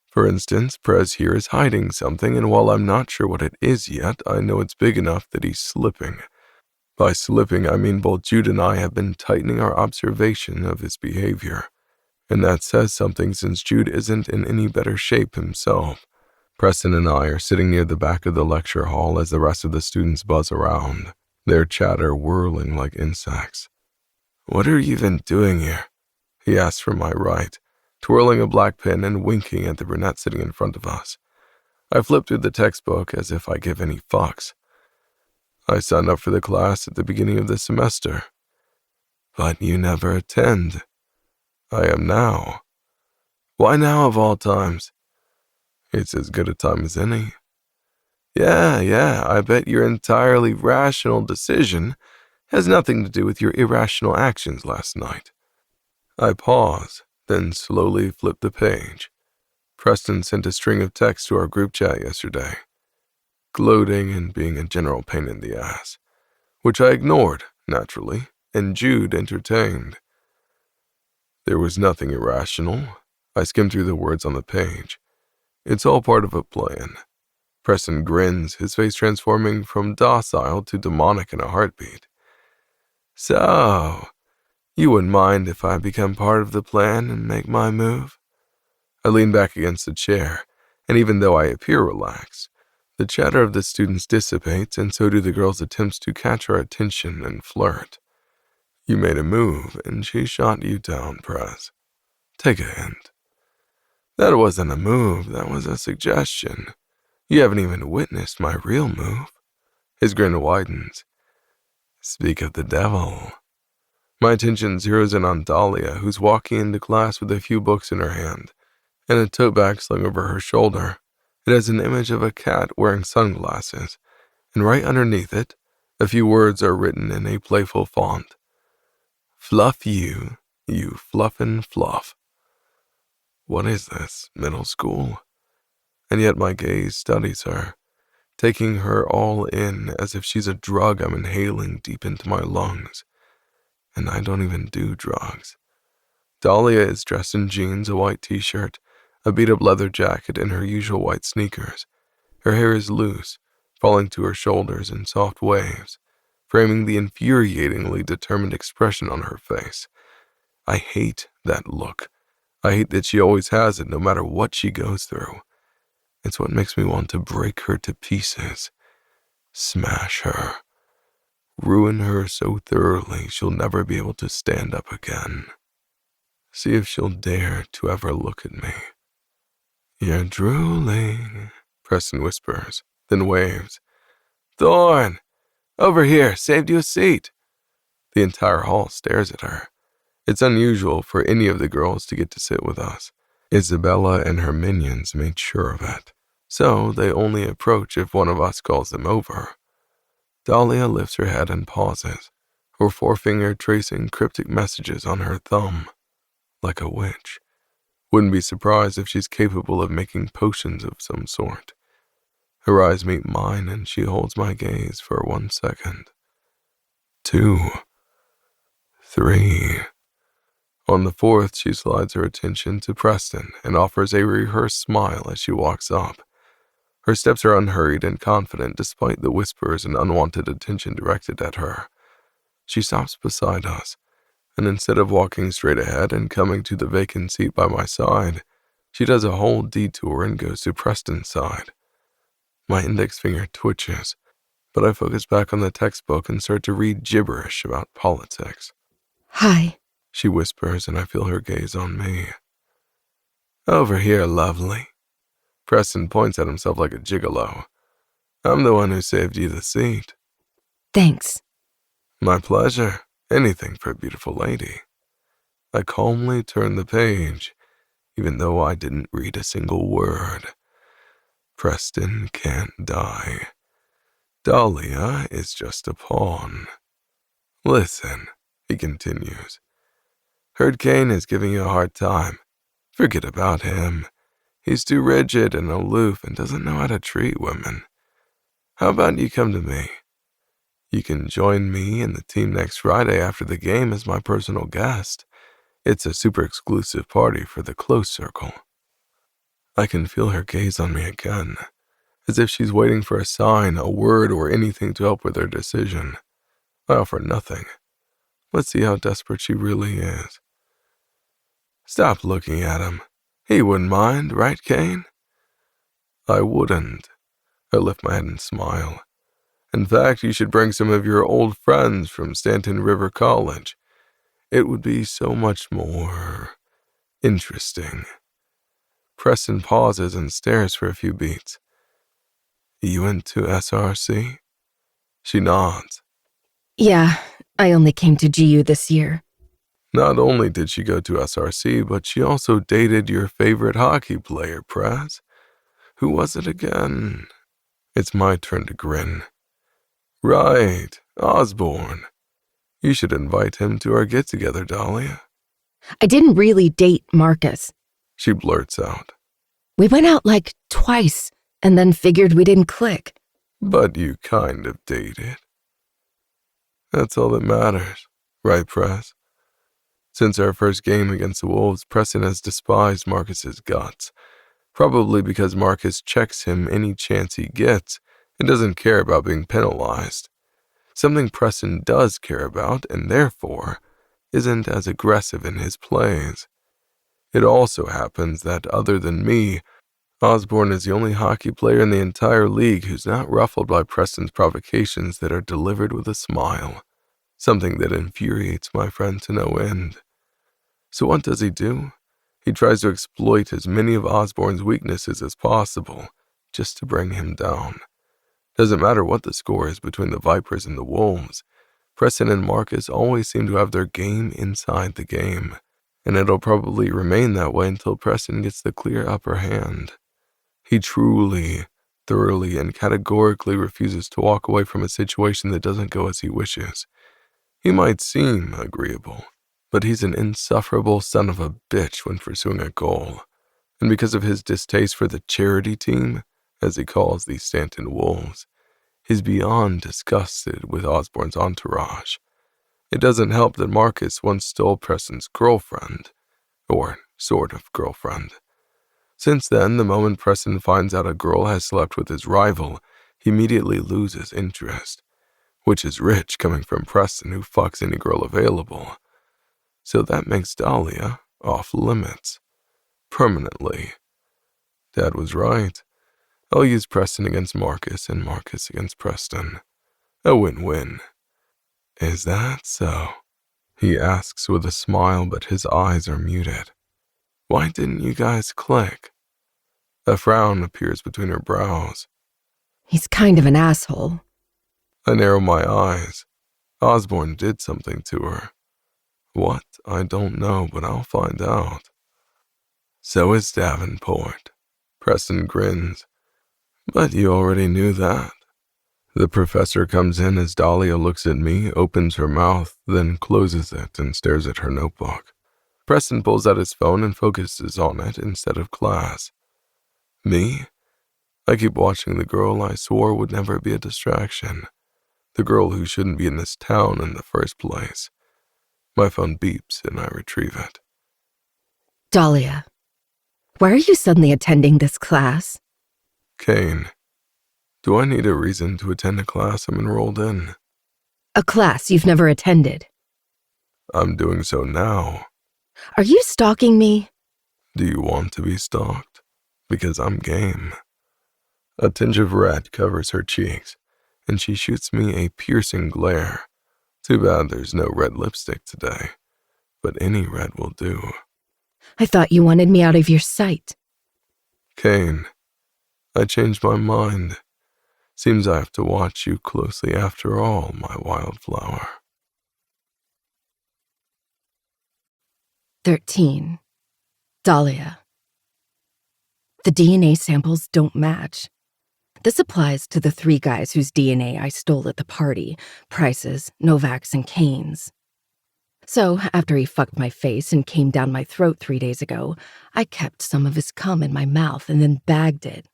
For instance, Prez here is hiding something, and while I'm not sure what it is yet, I know it's big enough that he's slipping. By slipping, I mean both Jude and I have been tightening our observation of his behavior. And that says something since Jude isn't in any better shape himself. Preston and I are sitting near the back of the lecture hall as the rest of the students buzz around, their chatter whirling like insects. "What are you even doing here?" he asks from my right, twirling a black pen and winking at the brunette sitting in front of us. I flip through the textbook as if I give any fucks. "I signed up for the class at the beginning of the semester." "But you never attend." "I am now." "Why now of all times?" "It's as good a time as any." Yeah, I bet your entirely rational decision has nothing to do with your irrational actions last night." I pause, then slowly flip the page. Preston sent a string of texts to our group chat yesterday, gloating and being a general pain in the ass, which I ignored, naturally, and Jude entertained. There was nothing irrational. I skimmed through the words on the page. It's all part of a plan. Preston grins, his face transforming from docile to demonic in a heartbeat. "So, you wouldn't mind if I become part of the plan and make my move?" I lean back against the chair, and even though I appear relaxed, the chatter of the students dissipates, and so do the girls' attempts to catch our attention and flirt. "You made a move, and she shot you down, Prez. Take a hint." "That wasn't a move, that was a suggestion. You haven't even witnessed my real move." His grin widens. "Speak of the devil." My attention zeroes in on Dahlia, who's walking into class with a few books in her hand, and a tote bag slung over her shoulder. It has an image of a cat wearing sunglasses, and right underneath it, A few words are written in a playful font. Fluff you, you fluffin' fluff. What is this, middle school? And yet my gaze studies her, taking her all in as if she's a drug I'm inhaling deep into my lungs. And I don't even do drugs. Dahlia is dressed in jeans, a white t-shirt, a beat-up leather jacket, and her usual white sneakers. Her hair is loose, falling to her shoulders in soft waves, framing the infuriatingly determined expression on her face. I hate that look. I hate that she always has it, no matter what she goes through. It's what makes me want to break her to pieces. Smash her. Ruin her so thoroughly she'll never be able to stand up again. See if she'll dare to ever look at me. You're drooling, Preston whispers, then waves. Thorn! Over here, saved you a seat. The entire hall stares at her. It's unusual for any of the girls to get to sit with us. Isabella and her minions made sure of it, so they only approach if one of us calls them over. Dahlia lifts her head and pauses, her forefinger tracing cryptic messages on her thumb, like a witch. Wouldn't be surprised if she's capable of making potions of some sort. Her eyes meet mine and she holds my gaze for 1 second. 2. 3. On the 4th, she slides her attention to Preston and offers a rehearsed smile as she walks up. Her steps are unhurried and confident despite the whispers and unwanted attention directed at her. She stops beside us, and instead of walking straight ahead and coming to the vacant seat by my side, she does a whole detour and goes to Preston's side. My index finger twitches, but I focus back on the textbook and start to read gibberish about politics. Hi, She whispers, and I feel her gaze on me. Over here, lovely. Preston points at himself like a gigolo. I'm the one who saved you the seat. thanks. My pleasure. Anything for a beautiful lady. I calmly turn the page, even though I didn't read a single word. Preston can't die. Dahlia is just a pawn. Listen, he continues. Heard Kane is giving you a hard time. Forget about him. He's too rigid and aloof and doesn't know how to treat women. How about you come to me? You can join me and the team next Friday after the game as my personal guest. It's a super exclusive party for the close circle. I can feel her gaze on me again, as if she's waiting for a sign, a word, or anything to help with her decision. I offer nothing. Let's see how desperate she really is. Stop looking at him. He wouldn't mind, right, Kane? I wouldn't. I lift my head and smile. In fact, you should bring some of your old friends from Stanton River College. It would be so much more interesting. Preston pauses and stares for a few beats. You went to SRC? She nods. Yeah, I only came to GU this year. Not only did she go to SRC, but she also dated your favorite hockey player, Prez. Who was it again? It's my turn to grin. Right, Osborne. You should invite him to our get-together, Dahlia. I didn't really date Marcus. She blurts out. We went out like twice and then figured we didn't click. But you kind of dated. That's all that matters, right, Prez? Since our first game against the Wolves, Preston has despised Marcus's guts, probably because Marcus checks him any chance he gets and doesn't care about being penalized. Something Preston does care about, and therefore isn't as aggressive in his plays. It also happens that, other than me, Osborne is the only hockey player in the entire league who's not ruffled by Preston's provocations that are delivered with a smile, something that infuriates my friend to no end. So what does he do? He tries to exploit as many of Osborne's weaknesses as possible, just to bring him down. Doesn't matter what the score is between the Vipers and the Wolves, Preston and Marcus always seem to have their game inside the game, and it'll probably remain that way until Preston gets the clear upper hand. He truly thoroughly and categorically refuses to walk away from a situation that doesn't go as he wishes. He might seem agreeable, but he's an insufferable son of a bitch when pursuing a goal. And because of his distaste for the charity team, as he calls the Stanton Wolves, he's beyond disgusted with Osborne's entourage. It doesn't help that Marcus once stole Preston's girlfriend, or sort of girlfriend. Since then, the moment Preston finds out a girl has slept with his rival, he immediately loses interest, which is rich coming from Preston, who fucks any girl available. So that makes Dahlia off limits. Permanently. Dad was right. I'll use Preston against Marcus and Marcus against Preston. A win-win. Is that so? He asks with a smile, but his eyes are muted. Why didn't you guys click? A frown appears between her brows. He's kind of an asshole. I narrow my eyes. Osborne did something to her. What? I don't know, but I'll find out. So is Davenport. Preston grins. But you already knew that. The professor comes in as Dahlia looks at me, opens her mouth, then closes it and stares at her notebook. Preston pulls out his phone and focuses on it instead of class. Me? I keep watching the girl I swore would never be a distraction. The girl who shouldn't be in this town in the first place. My phone beeps and I retrieve it. Dahlia, why are you suddenly attending this class? Kane, do I need a reason to attend a class I'm enrolled in? A class you've never attended. I'm doing so now. Are you stalking me? Do you want to be stalked? Because I'm game. A tinge of red covers her cheeks, and she shoots me a piercing glare. Too bad there's no red lipstick today, but any red will do. I thought you wanted me out of your sight. Kane, I changed my mind. Seems I have to watch you closely after all, my wildflower. 13. Dahlia. The DNA samples don't match. This applies to the 3 guys whose DNA I stole at the party, Price's, Novak's, and Kane's. So, after he fucked my face and came down my throat 3 days ago, I kept some of his cum in my mouth and then bagged it.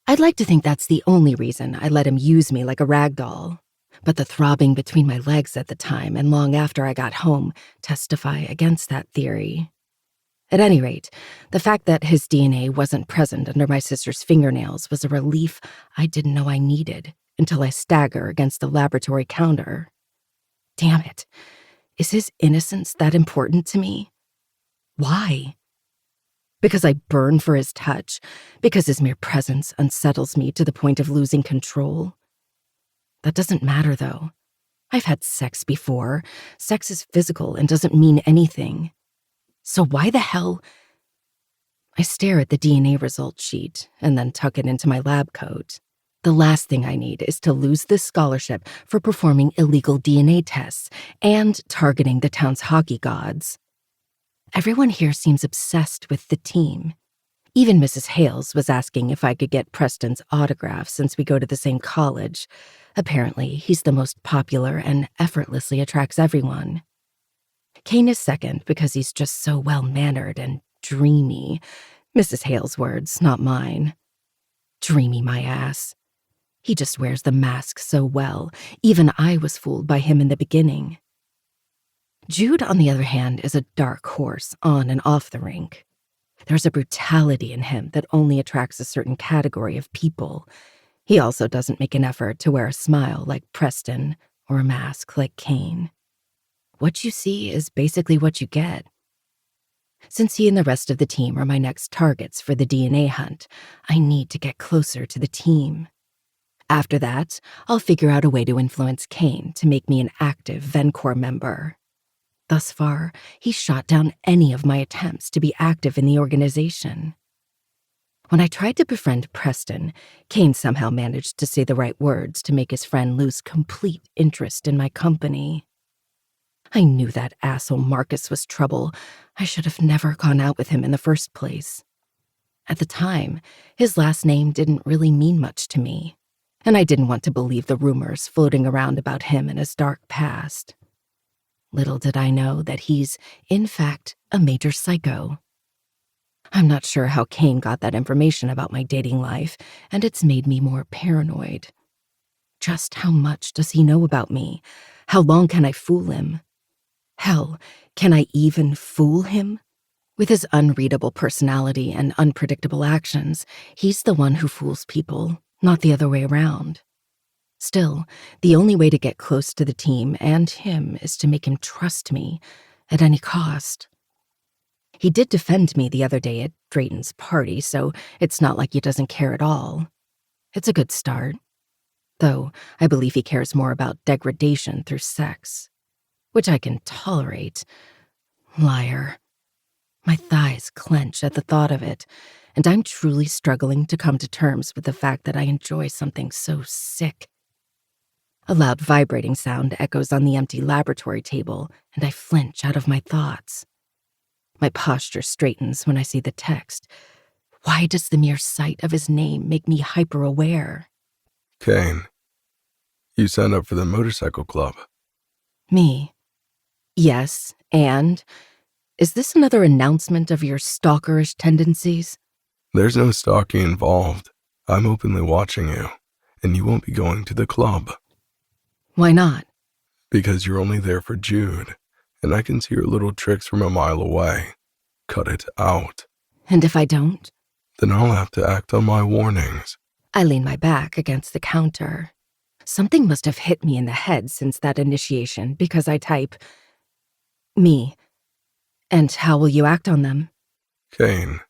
I'd like to think that's the only reason I let him use me like a rag doll. But the throbbing between my legs at the time and long after I got home testify against that theory. At any rate, the fact that his DNA wasn't present under my sister's fingernails was a relief I didn't know I needed until I stagger against the laboratory counter. Damn it. Is his innocence that important to me? Why? Because I burn for his touch? Because his mere presence unsettles me to the point of losing control? That doesn't matter, though. I've had sex before. Sex is physical and doesn't mean anything. So why the hell? I stare at the DNA result sheet and then tuck it into my lab coat. The last thing I need is to lose this scholarship for performing illegal DNA tests and targeting the town's hockey gods. Everyone here seems obsessed with the team. Even Mrs. Hales was asking if I could get Preston's autograph since we go to the same college. Apparently, he's the most popular and effortlessly attracts everyone. Kane is second because he's just so well-mannered and dreamy. Mrs. Hale's words, not mine. Dreamy my ass. He just wears the mask so well. Even I was fooled by him in the beginning. Jude, on the other hand, is a dark horse on and off the rink. There's a brutality in him that only attracts a certain category of people. He also doesn't make an effort to wear a smile like Preston or a mask like Kane. What you see is basically what you get. Since he and the rest of the team are my next targets for the DNA hunt, I need to get closer to the team. After that, I'll figure out a way to influence Kane to make me an active Vencore member. Thus far, he's shot down any of my attempts to be active in the organization. When I tried to befriend Preston, Kane somehow managed to say the right words to make his friend lose complete interest in my company. I knew that asshole Marcus was trouble. I should have never gone out with him in the first place. At the time, his last name didn't really mean much to me, and I didn't want to believe the rumors floating around about him and his dark past. Little did I know that he's, in fact, a major psycho. I'm not sure how Kane got that information about my dating life, and it's made me more paranoid. Just how much does he know about me? How long can I fool him? Hell, can I even fool him? With his unreadable personality and unpredictable actions, he's the one who fools people, not the other way around. Still, the only way to get close to the team and him is to make him trust me at any cost. He did defend me the other day at Drayton's party, so it's not like he doesn't care at all. It's a good start. Though I believe he cares more about degradation through sex, which I can tolerate. Liar. My thighs clench at the thought of it, and I'm truly struggling to come to terms with the fact that I enjoy something so sick. A loud vibrating sound echoes on the empty laboratory table, and I flinch out of my thoughts. My posture straightens when I see the text. Why does the mere sight of his name make me hyper-aware? Kane, you signed up for the motorcycle club. Me? Yes, and? Is this another announcement of your stalkerish tendencies? There's no stalking involved. I'm openly watching you, and you won't be going to the club. Why not? Because you're only there for Jude, and I can see your little tricks from a mile away. Cut it out. And if I don't? Then I'll have to act on my warnings. I lean my back against the counter. Something must have hit me in the head since that initiation, because I type, me. And how will you act on them? Kane,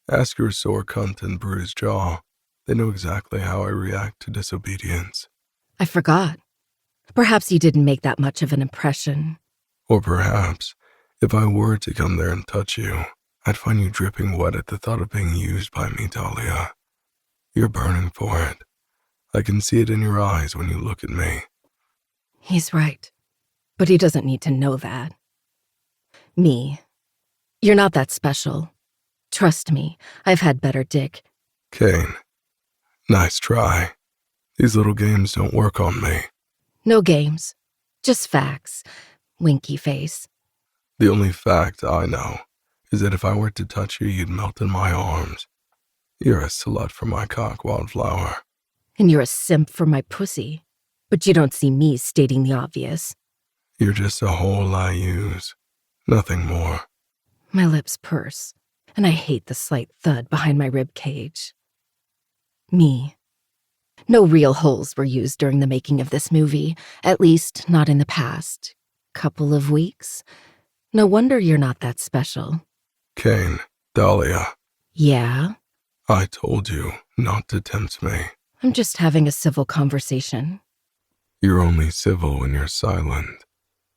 ask your sore cunt and bruised jaw. They know exactly how I react to disobedience. I forgot. Perhaps you didn't make that much of an impression. Or perhaps, if I were to come there and touch you, I'd find you dripping wet at the thought of being used by me, Dahlia. You're burning for it. I can see it in your eyes when you look at me. He's right, but he doesn't need to know that. Me. You're not that special. Trust me, I've had better dick. Kane, nice try. These little games don't work on me. No games. Just facts. Winky face. The only fact I know is that if I were to touch you, you'd melt in my arms. You're a slut for my cock, Wildflower. And you're a simp for my pussy. But you don't see me stating the obvious. You're just a hole I use. Nothing more. My lips purse, and I hate the slight thud behind my rib cage. Me. No real holes were used during the making of this movie, at least not in the past couple of weeks. No wonder you're not that special. Kane, Dahlia. Yeah? I told you not to tempt me. I'm just having a civil conversation. You're only civil when you're silent,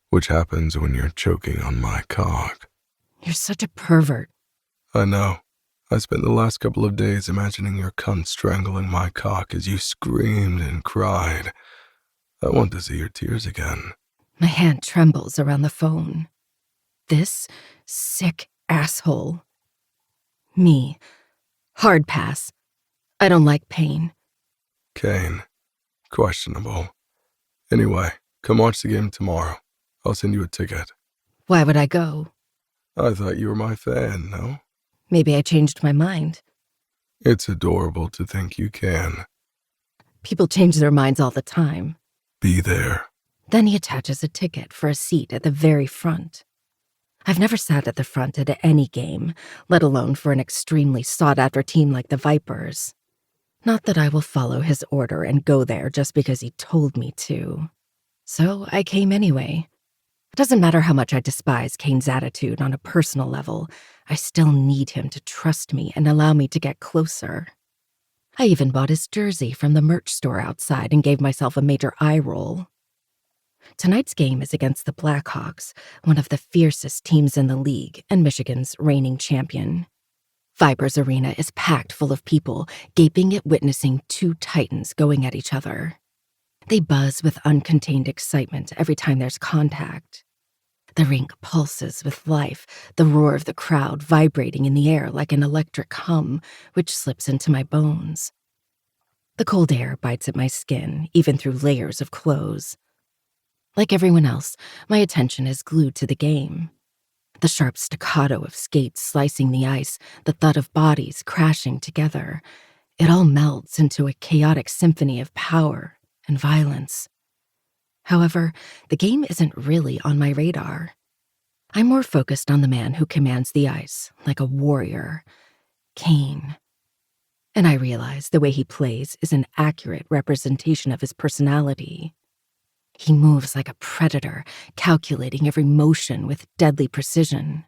which happens when you're choking on my cock. You're such a pervert. I know. I spent the last couple of days imagining your cunt strangling my cock as you screamed and cried. I want to see your tears again. My hand trembles around the phone. This sick asshole. Me. Hard pass. I don't like pain. Kane. Questionable. Anyway, come watch the game tomorrow. I'll send you a ticket. Why would I go? I thought you were my fan, no? Maybe I changed my mind. It's adorable to think you can. People change their minds all the time. Be there. Then he attaches a ticket for a seat at the very front. I've never sat at the front at any game, let alone for an extremely sought-after team like the Vipers. Not that I will follow his order and go there just because he told me to. So I came anyway. It doesn't matter how much I despise Kane's attitude on a personal level, I still need him to trust me and allow me to get closer. I even bought his jersey from the merch store outside and gave myself a major eye roll. Tonight's game is against the Blackhawks, one of the fiercest teams in the league and Michigan's reigning champion. Vipers Arena is packed full of people, gaping at witnessing two titans going at each other. They buzz with uncontained excitement every time there's contact. The rink pulses with life, the roar of the crowd vibrating in the air like an electric hum, which slips into my bones. The cold air bites at my skin, even through layers of clothes. Like everyone else, my attention is glued to the game. The sharp staccato of skates slicing the ice, the thud of bodies crashing together. It all melds into a chaotic symphony of power and violence. However, the game isn't really on my radar. I'm more focused on the man who commands the ice, like a warrior, Kane. And I realize the way he plays is an accurate representation of his personality. He moves like a predator, calculating every motion with deadly precision.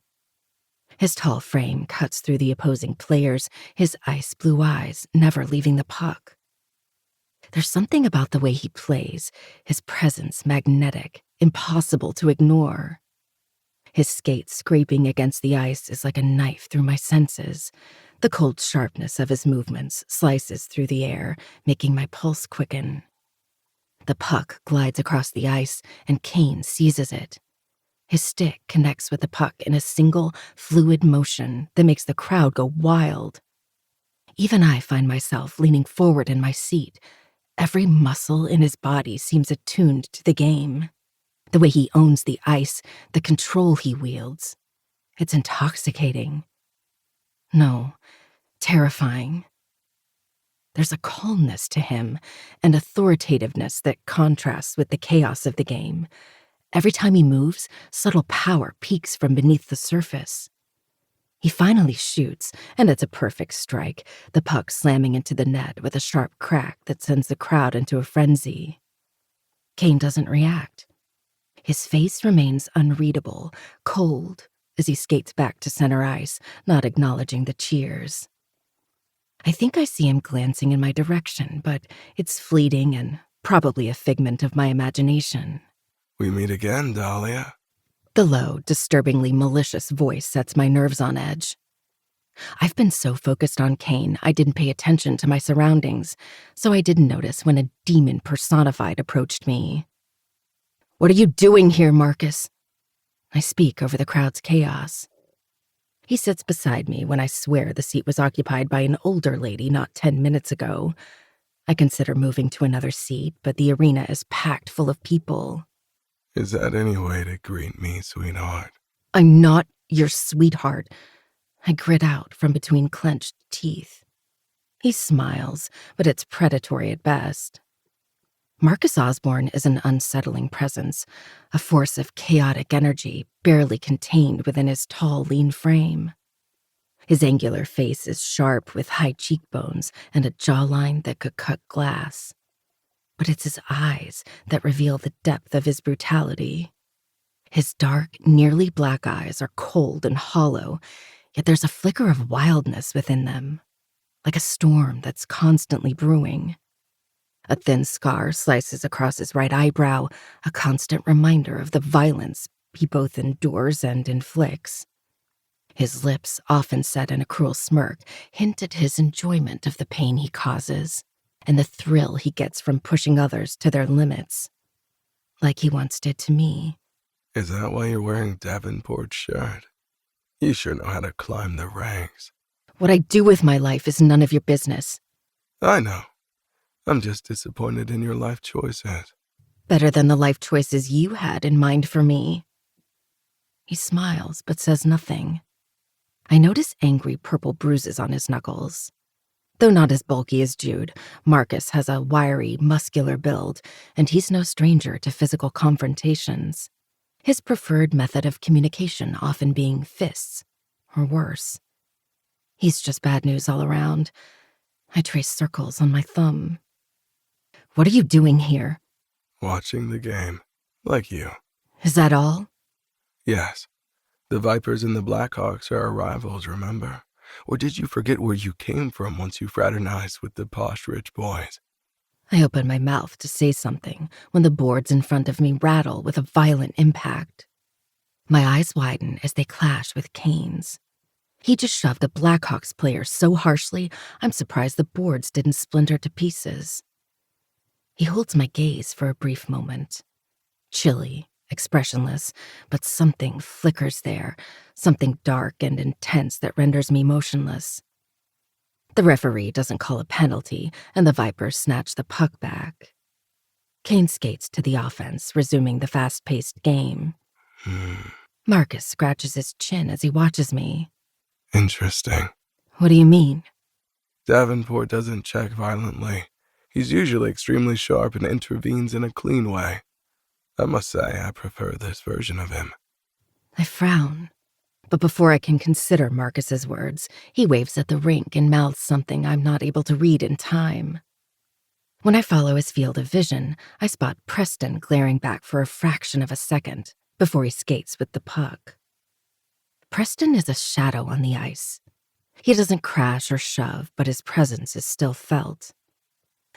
His tall frame cuts through the opposing players, his ice blue eyes never leaving the puck. There's something about the way he plays, his presence magnetic, impossible to ignore. His skate scraping against the ice is like a knife through my senses. The cold sharpness of his movements slices through the air, making my pulse quicken. The puck glides across the ice, and Kane seizes it. His stick connects with the puck in a single, fluid motion that makes the crowd go wild. Even I find myself leaning forward in my seat. Every muscle in his body seems attuned to the game. The way he owns the ice, the control he wields. It's intoxicating. No, terrifying. There's a calmness to him, an authoritativeness that contrasts with the chaos of the game. Every time he moves, subtle power peeks from beneath the surface. He finally shoots, and it's a perfect strike, the puck slamming into the net with a sharp crack that sends the crowd into a frenzy. Kane doesn't react. His face remains unreadable, cold, as he skates back to center ice, not acknowledging the cheers. I think I see him glancing in my direction, but it's fleeting and probably a figment of my imagination. We meet again, Dahlia. The low, disturbingly malicious voice sets my nerves on edge. I've been so focused on Kane, I didn't pay attention to my surroundings, so I didn't notice when a demon personified approached me. "What are you doing here, Marcus?" I speak over the crowd's chaos. He sits beside me when I swear the seat was occupied by an older lady not 10 minutes ago. I consider moving to another seat, but the arena is packed full of people. Is that any way to greet me, sweetheart? "I'm not your sweetheart," I grit out from between clenched teeth. He smiles, but it's predatory at best. Marcus Osborne is an unsettling presence, a force of chaotic energy barely contained within his tall, lean frame. His angular face is sharp with high cheekbones and a jawline that could cut glass. But it's his eyes that reveal the depth of his brutality. His dark, nearly black eyes are cold and hollow, yet there's a flicker of wildness within them, like a storm that's constantly brewing. A thin scar slices across his right eyebrow, a constant reminder of the violence he both endures and inflicts. His lips, often set in a cruel smirk, hint at his enjoyment of the pain he causes and the thrill he gets from pushing others to their limits, like he once did to me. Is that why you're wearing Davenport's shirt? You sure know how to climb the ranks. What I do with my life is none of your business. I know. I'm just disappointed in your life choices. Better than the life choices you had in mind for me. He smiles, but says nothing. I notice angry purple bruises on his knuckles. Though not as bulky as Jude, Marcus has a wiry, muscular build, and he's no stranger to physical confrontations. His preferred method of communication often being fists, or worse. He's just bad news all around. I trace circles on my thumb. What are you doing here? Watching the game. Like you. Is that all? Yes. The Vipers and the Blackhawks are our rivals, remember? Or did you forget where you came from once you fraternized with the posh rich boys? I open my mouth to say something when the boards in front of me rattle with a violent impact. My eyes widen as they clash with Kane's. He just shoved a Blackhawks player so harshly, I'm surprised the boards didn't splinter to pieces. He holds my gaze for a brief moment. Chilly, expressionless, but something flickers there, something dark and intense that renders me motionless. The referee doesn't call a penalty, and the Vipers snatch the puck back. Kane skates to the offense, resuming the fast-paced game. Marcus scratches his chin as he watches me. Interesting. What do you mean? Davenport doesn't check violently. He's usually extremely sharp and intervenes in a clean way. I must say, I prefer this version of him. I frown. But before I can consider Marcus's words, he waves at the rink and mouths something I'm not able to read in time. When I follow his field of vision, I spot Preston glaring back for a fraction of a second before he skates with the puck. Preston is a shadow on the ice. He doesn't crash or shove, but his presence is still felt.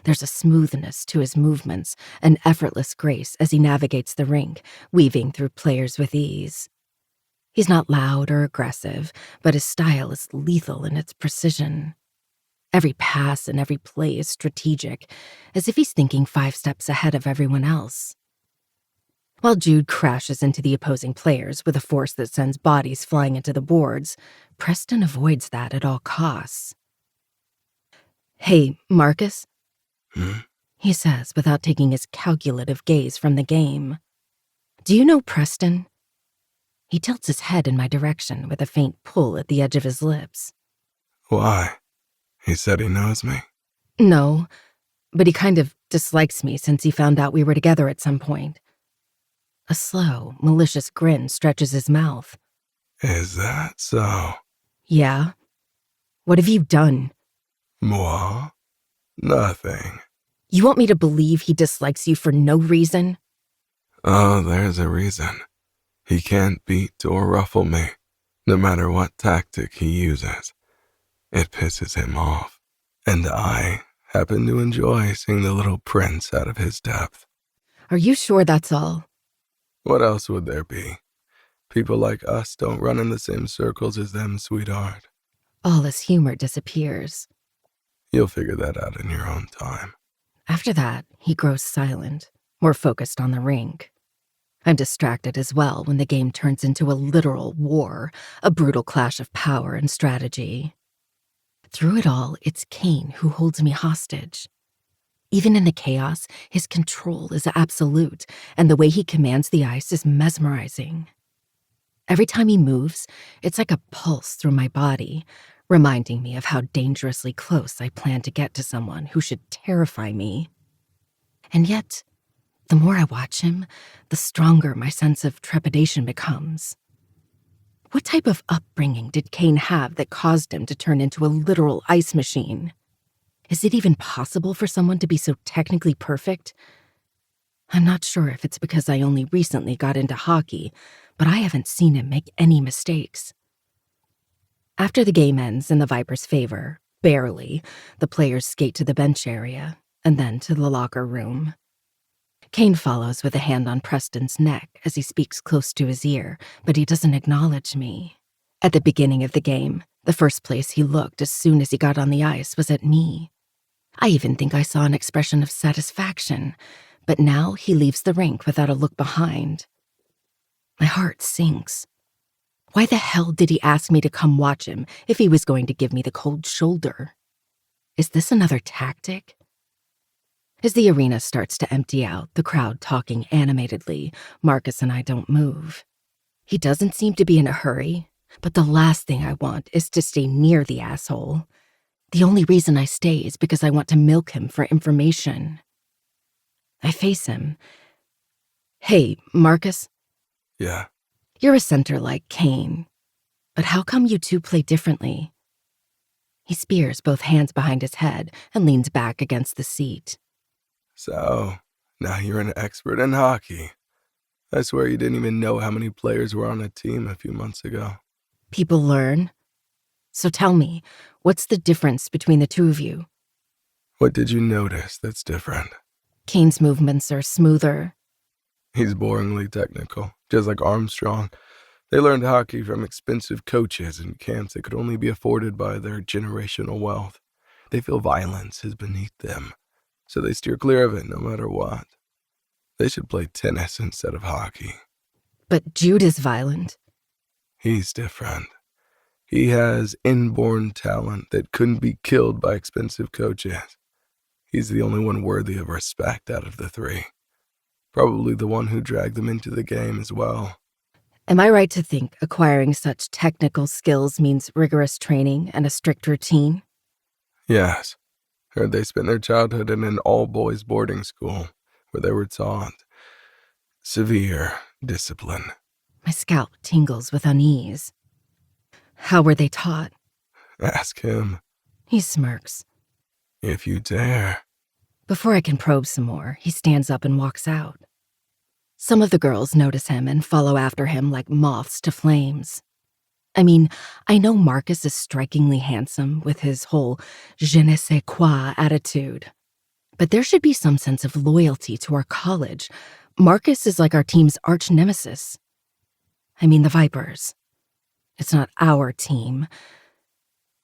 There's a smoothness to his movements, an effortless grace as he navigates the rink, weaving through players with ease. He's not loud or aggressive, but his style is lethal in its precision. Every pass and every play is strategic, as if he's thinking 5 steps ahead of everyone else. While Jude crashes into the opposing players with a force that sends bodies flying into the boards, Preston avoids that at all costs. "Hey, Marcus," he says without taking his calculative gaze from the game. "Do you know Preston?" He tilts his head in my direction with a faint pull at the edge of his lips. Why? He said he knows me. No, but he kind of dislikes me since he found out we were together at some point. A slow, malicious grin stretches his mouth. Is that so? Yeah? What have you done? Moi? Nothing. You want me to believe he dislikes you for no reason? Oh, there's a reason. He can't beat or ruffle me, no matter what tactic he uses. It pisses him off, and I happen to enjoy seeing the little prince out of his depth. Are you sure that's all? What else would there be? People like us don't run in the same circles as them, sweetheart. All his humor disappears. You'll figure that out in your own time. After that, he grows silent, more focused on the rink. I'm distracted as well when the game turns into a literal war, a brutal clash of power and strategy. Through it all, it's Kane who holds me hostage. Even in the chaos, his control is absolute, and the way he commands the ice is mesmerizing. Every time he moves, it's like a pulse through my body, reminding me of how dangerously close I plan to get to someone who should terrify me. And yet, the more I watch him, the stronger my sense of trepidation becomes. What type of upbringing did Kane have that caused him to turn into a literal ice machine? Is it even possible for someone to be so technically perfect? I'm not sure if it's because I only recently got into hockey, but I haven't seen him make any mistakes. After the game ends in the Vipers' favor, barely, the players skate to the bench area and then to the locker room. Kane follows with a hand on Preston's neck as he speaks close to his ear, but he doesn't acknowledge me. At the beginning of the game, the first place he looked as soon as he got on the ice was at me. I even think I saw an expression of satisfaction, but now he leaves the rink without a look behind. My heart sinks. Why the hell did he ask me to come watch him if he was going to give me the cold shoulder? Is this another tactic? As the arena starts to empty out, the crowd talking animatedly, Marcus and I don't move. He doesn't seem to be in a hurry, but the last thing I want is to stay near the asshole. The only reason I stay is because I want to milk him for information. I face him. "Hey, Marcus?" Yeah. "You're a center like Kane, but how come you two play differently?" He spears both hands behind his head and leans back against the seat. So, now you're an expert in hockey. I swear you didn't even know how many players were on a team a few months ago. People learn. So tell me, what's the difference between the two of you? What did you notice that's different? Kane's movements are smoother. He's boringly technical, just like Armstrong. They learned hockey from expensive coaches and camps that could only be afforded by their generational wealth. They feel violence is beneath them, so they steer clear of it no matter what. They should play tennis instead of hockey. But Jude is violent. He's different. He has inborn talent that couldn't be killed by expensive coaches. He's the only one worthy of respect out of the three. Probably the one who dragged them into the game as well. Am I right to think acquiring such technical skills means rigorous training and a strict routine? Yes. Heard they spent their childhood in an all-boys boarding school where they were taught severe discipline. My scalp tingles with unease. How were they taught? Ask him. He smirks. If you dare. Before I can probe some more, he stands up and walks out. Some of the girls notice him and follow after him like moths to flames. I mean, I know Marcus is strikingly handsome with his whole je ne sais quoi attitude. But there should be some sense of loyalty to our college. Marcus is like our team's arch nemesis. I mean the Vipers. It's not our team.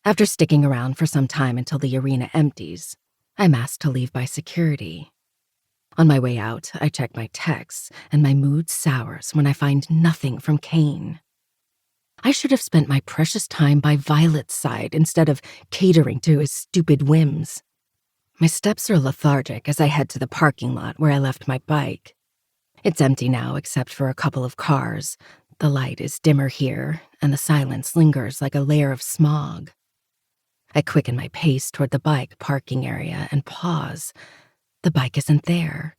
After sticking around for some time until the arena empties, I'm asked to leave by security. On my way out, I check my texts, and my mood sours when I find nothing from Kane. I should have spent my precious time by Violet's side instead of catering to his stupid whims. My steps are lethargic as I head to the parking lot where I left my bike. It's empty now except for a couple of cars. The light is dimmer here, and the silence lingers like a layer of smog. I quicken my pace toward the bike parking area and pause. The bike isn't there.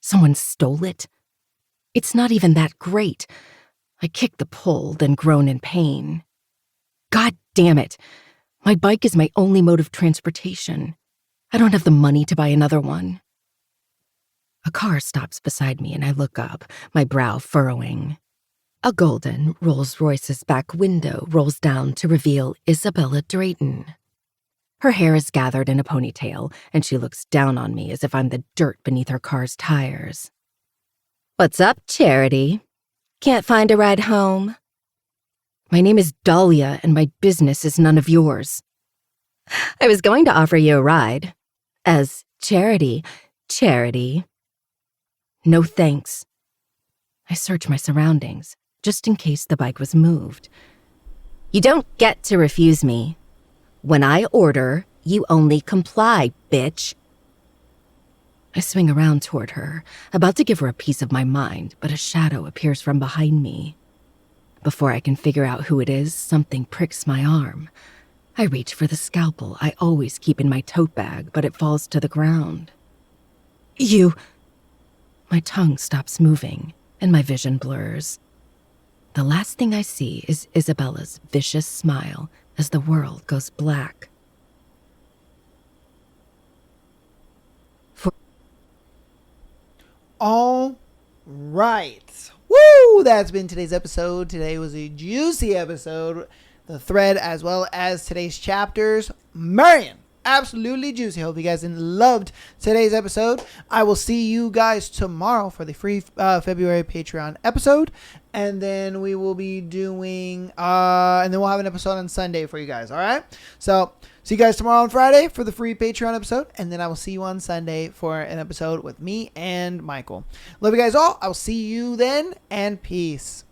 Someone stole it? It's not even that great. I kick the pole, then groan in pain. God damn it! My bike is my only mode of transportation. I don't have the money to buy another one. A car stops beside me and I look up, my brow furrowing. A golden Rolls-Royce's back window rolls down to reveal Isabella Drayton. Her hair is gathered in a ponytail, and she looks down on me as if I'm the dirt beneath her car's tires. What's up, Charity? Can't find a ride home? My name is Dahlia, and my business is none of yours. I was going to offer you a ride. As Charity. No thanks. I search my surroundings, just in case the bike was moved. You don't get to refuse me. When I order, you only comply, bitch. I swing around toward her, about to give her a piece of my mind, but a shadow appears from behind me. Before I can figure out who it is, something pricks my arm. I reach for the scalpel I always keep in my tote bag, but it falls to the ground. You... My tongue stops moving, and my vision blurs. The last thing I see is Isabella's vicious smile as the world goes black. All right. Woo! That's been today's episode. Today was a juicy episode. The thread as well as today's chapters. Marion, absolutely juicy. Hope you guys loved today's episode. I will see you guys tomorrow for the free February Patreon episode. And then we will be doing, and then we'll have an episode on Sunday for you guys. All right. So see you guys tomorrow on Friday for the free Patreon episode. And then I will see you on Sunday for an episode with me and Michael. Love you guys all. I'll see you then, and peace.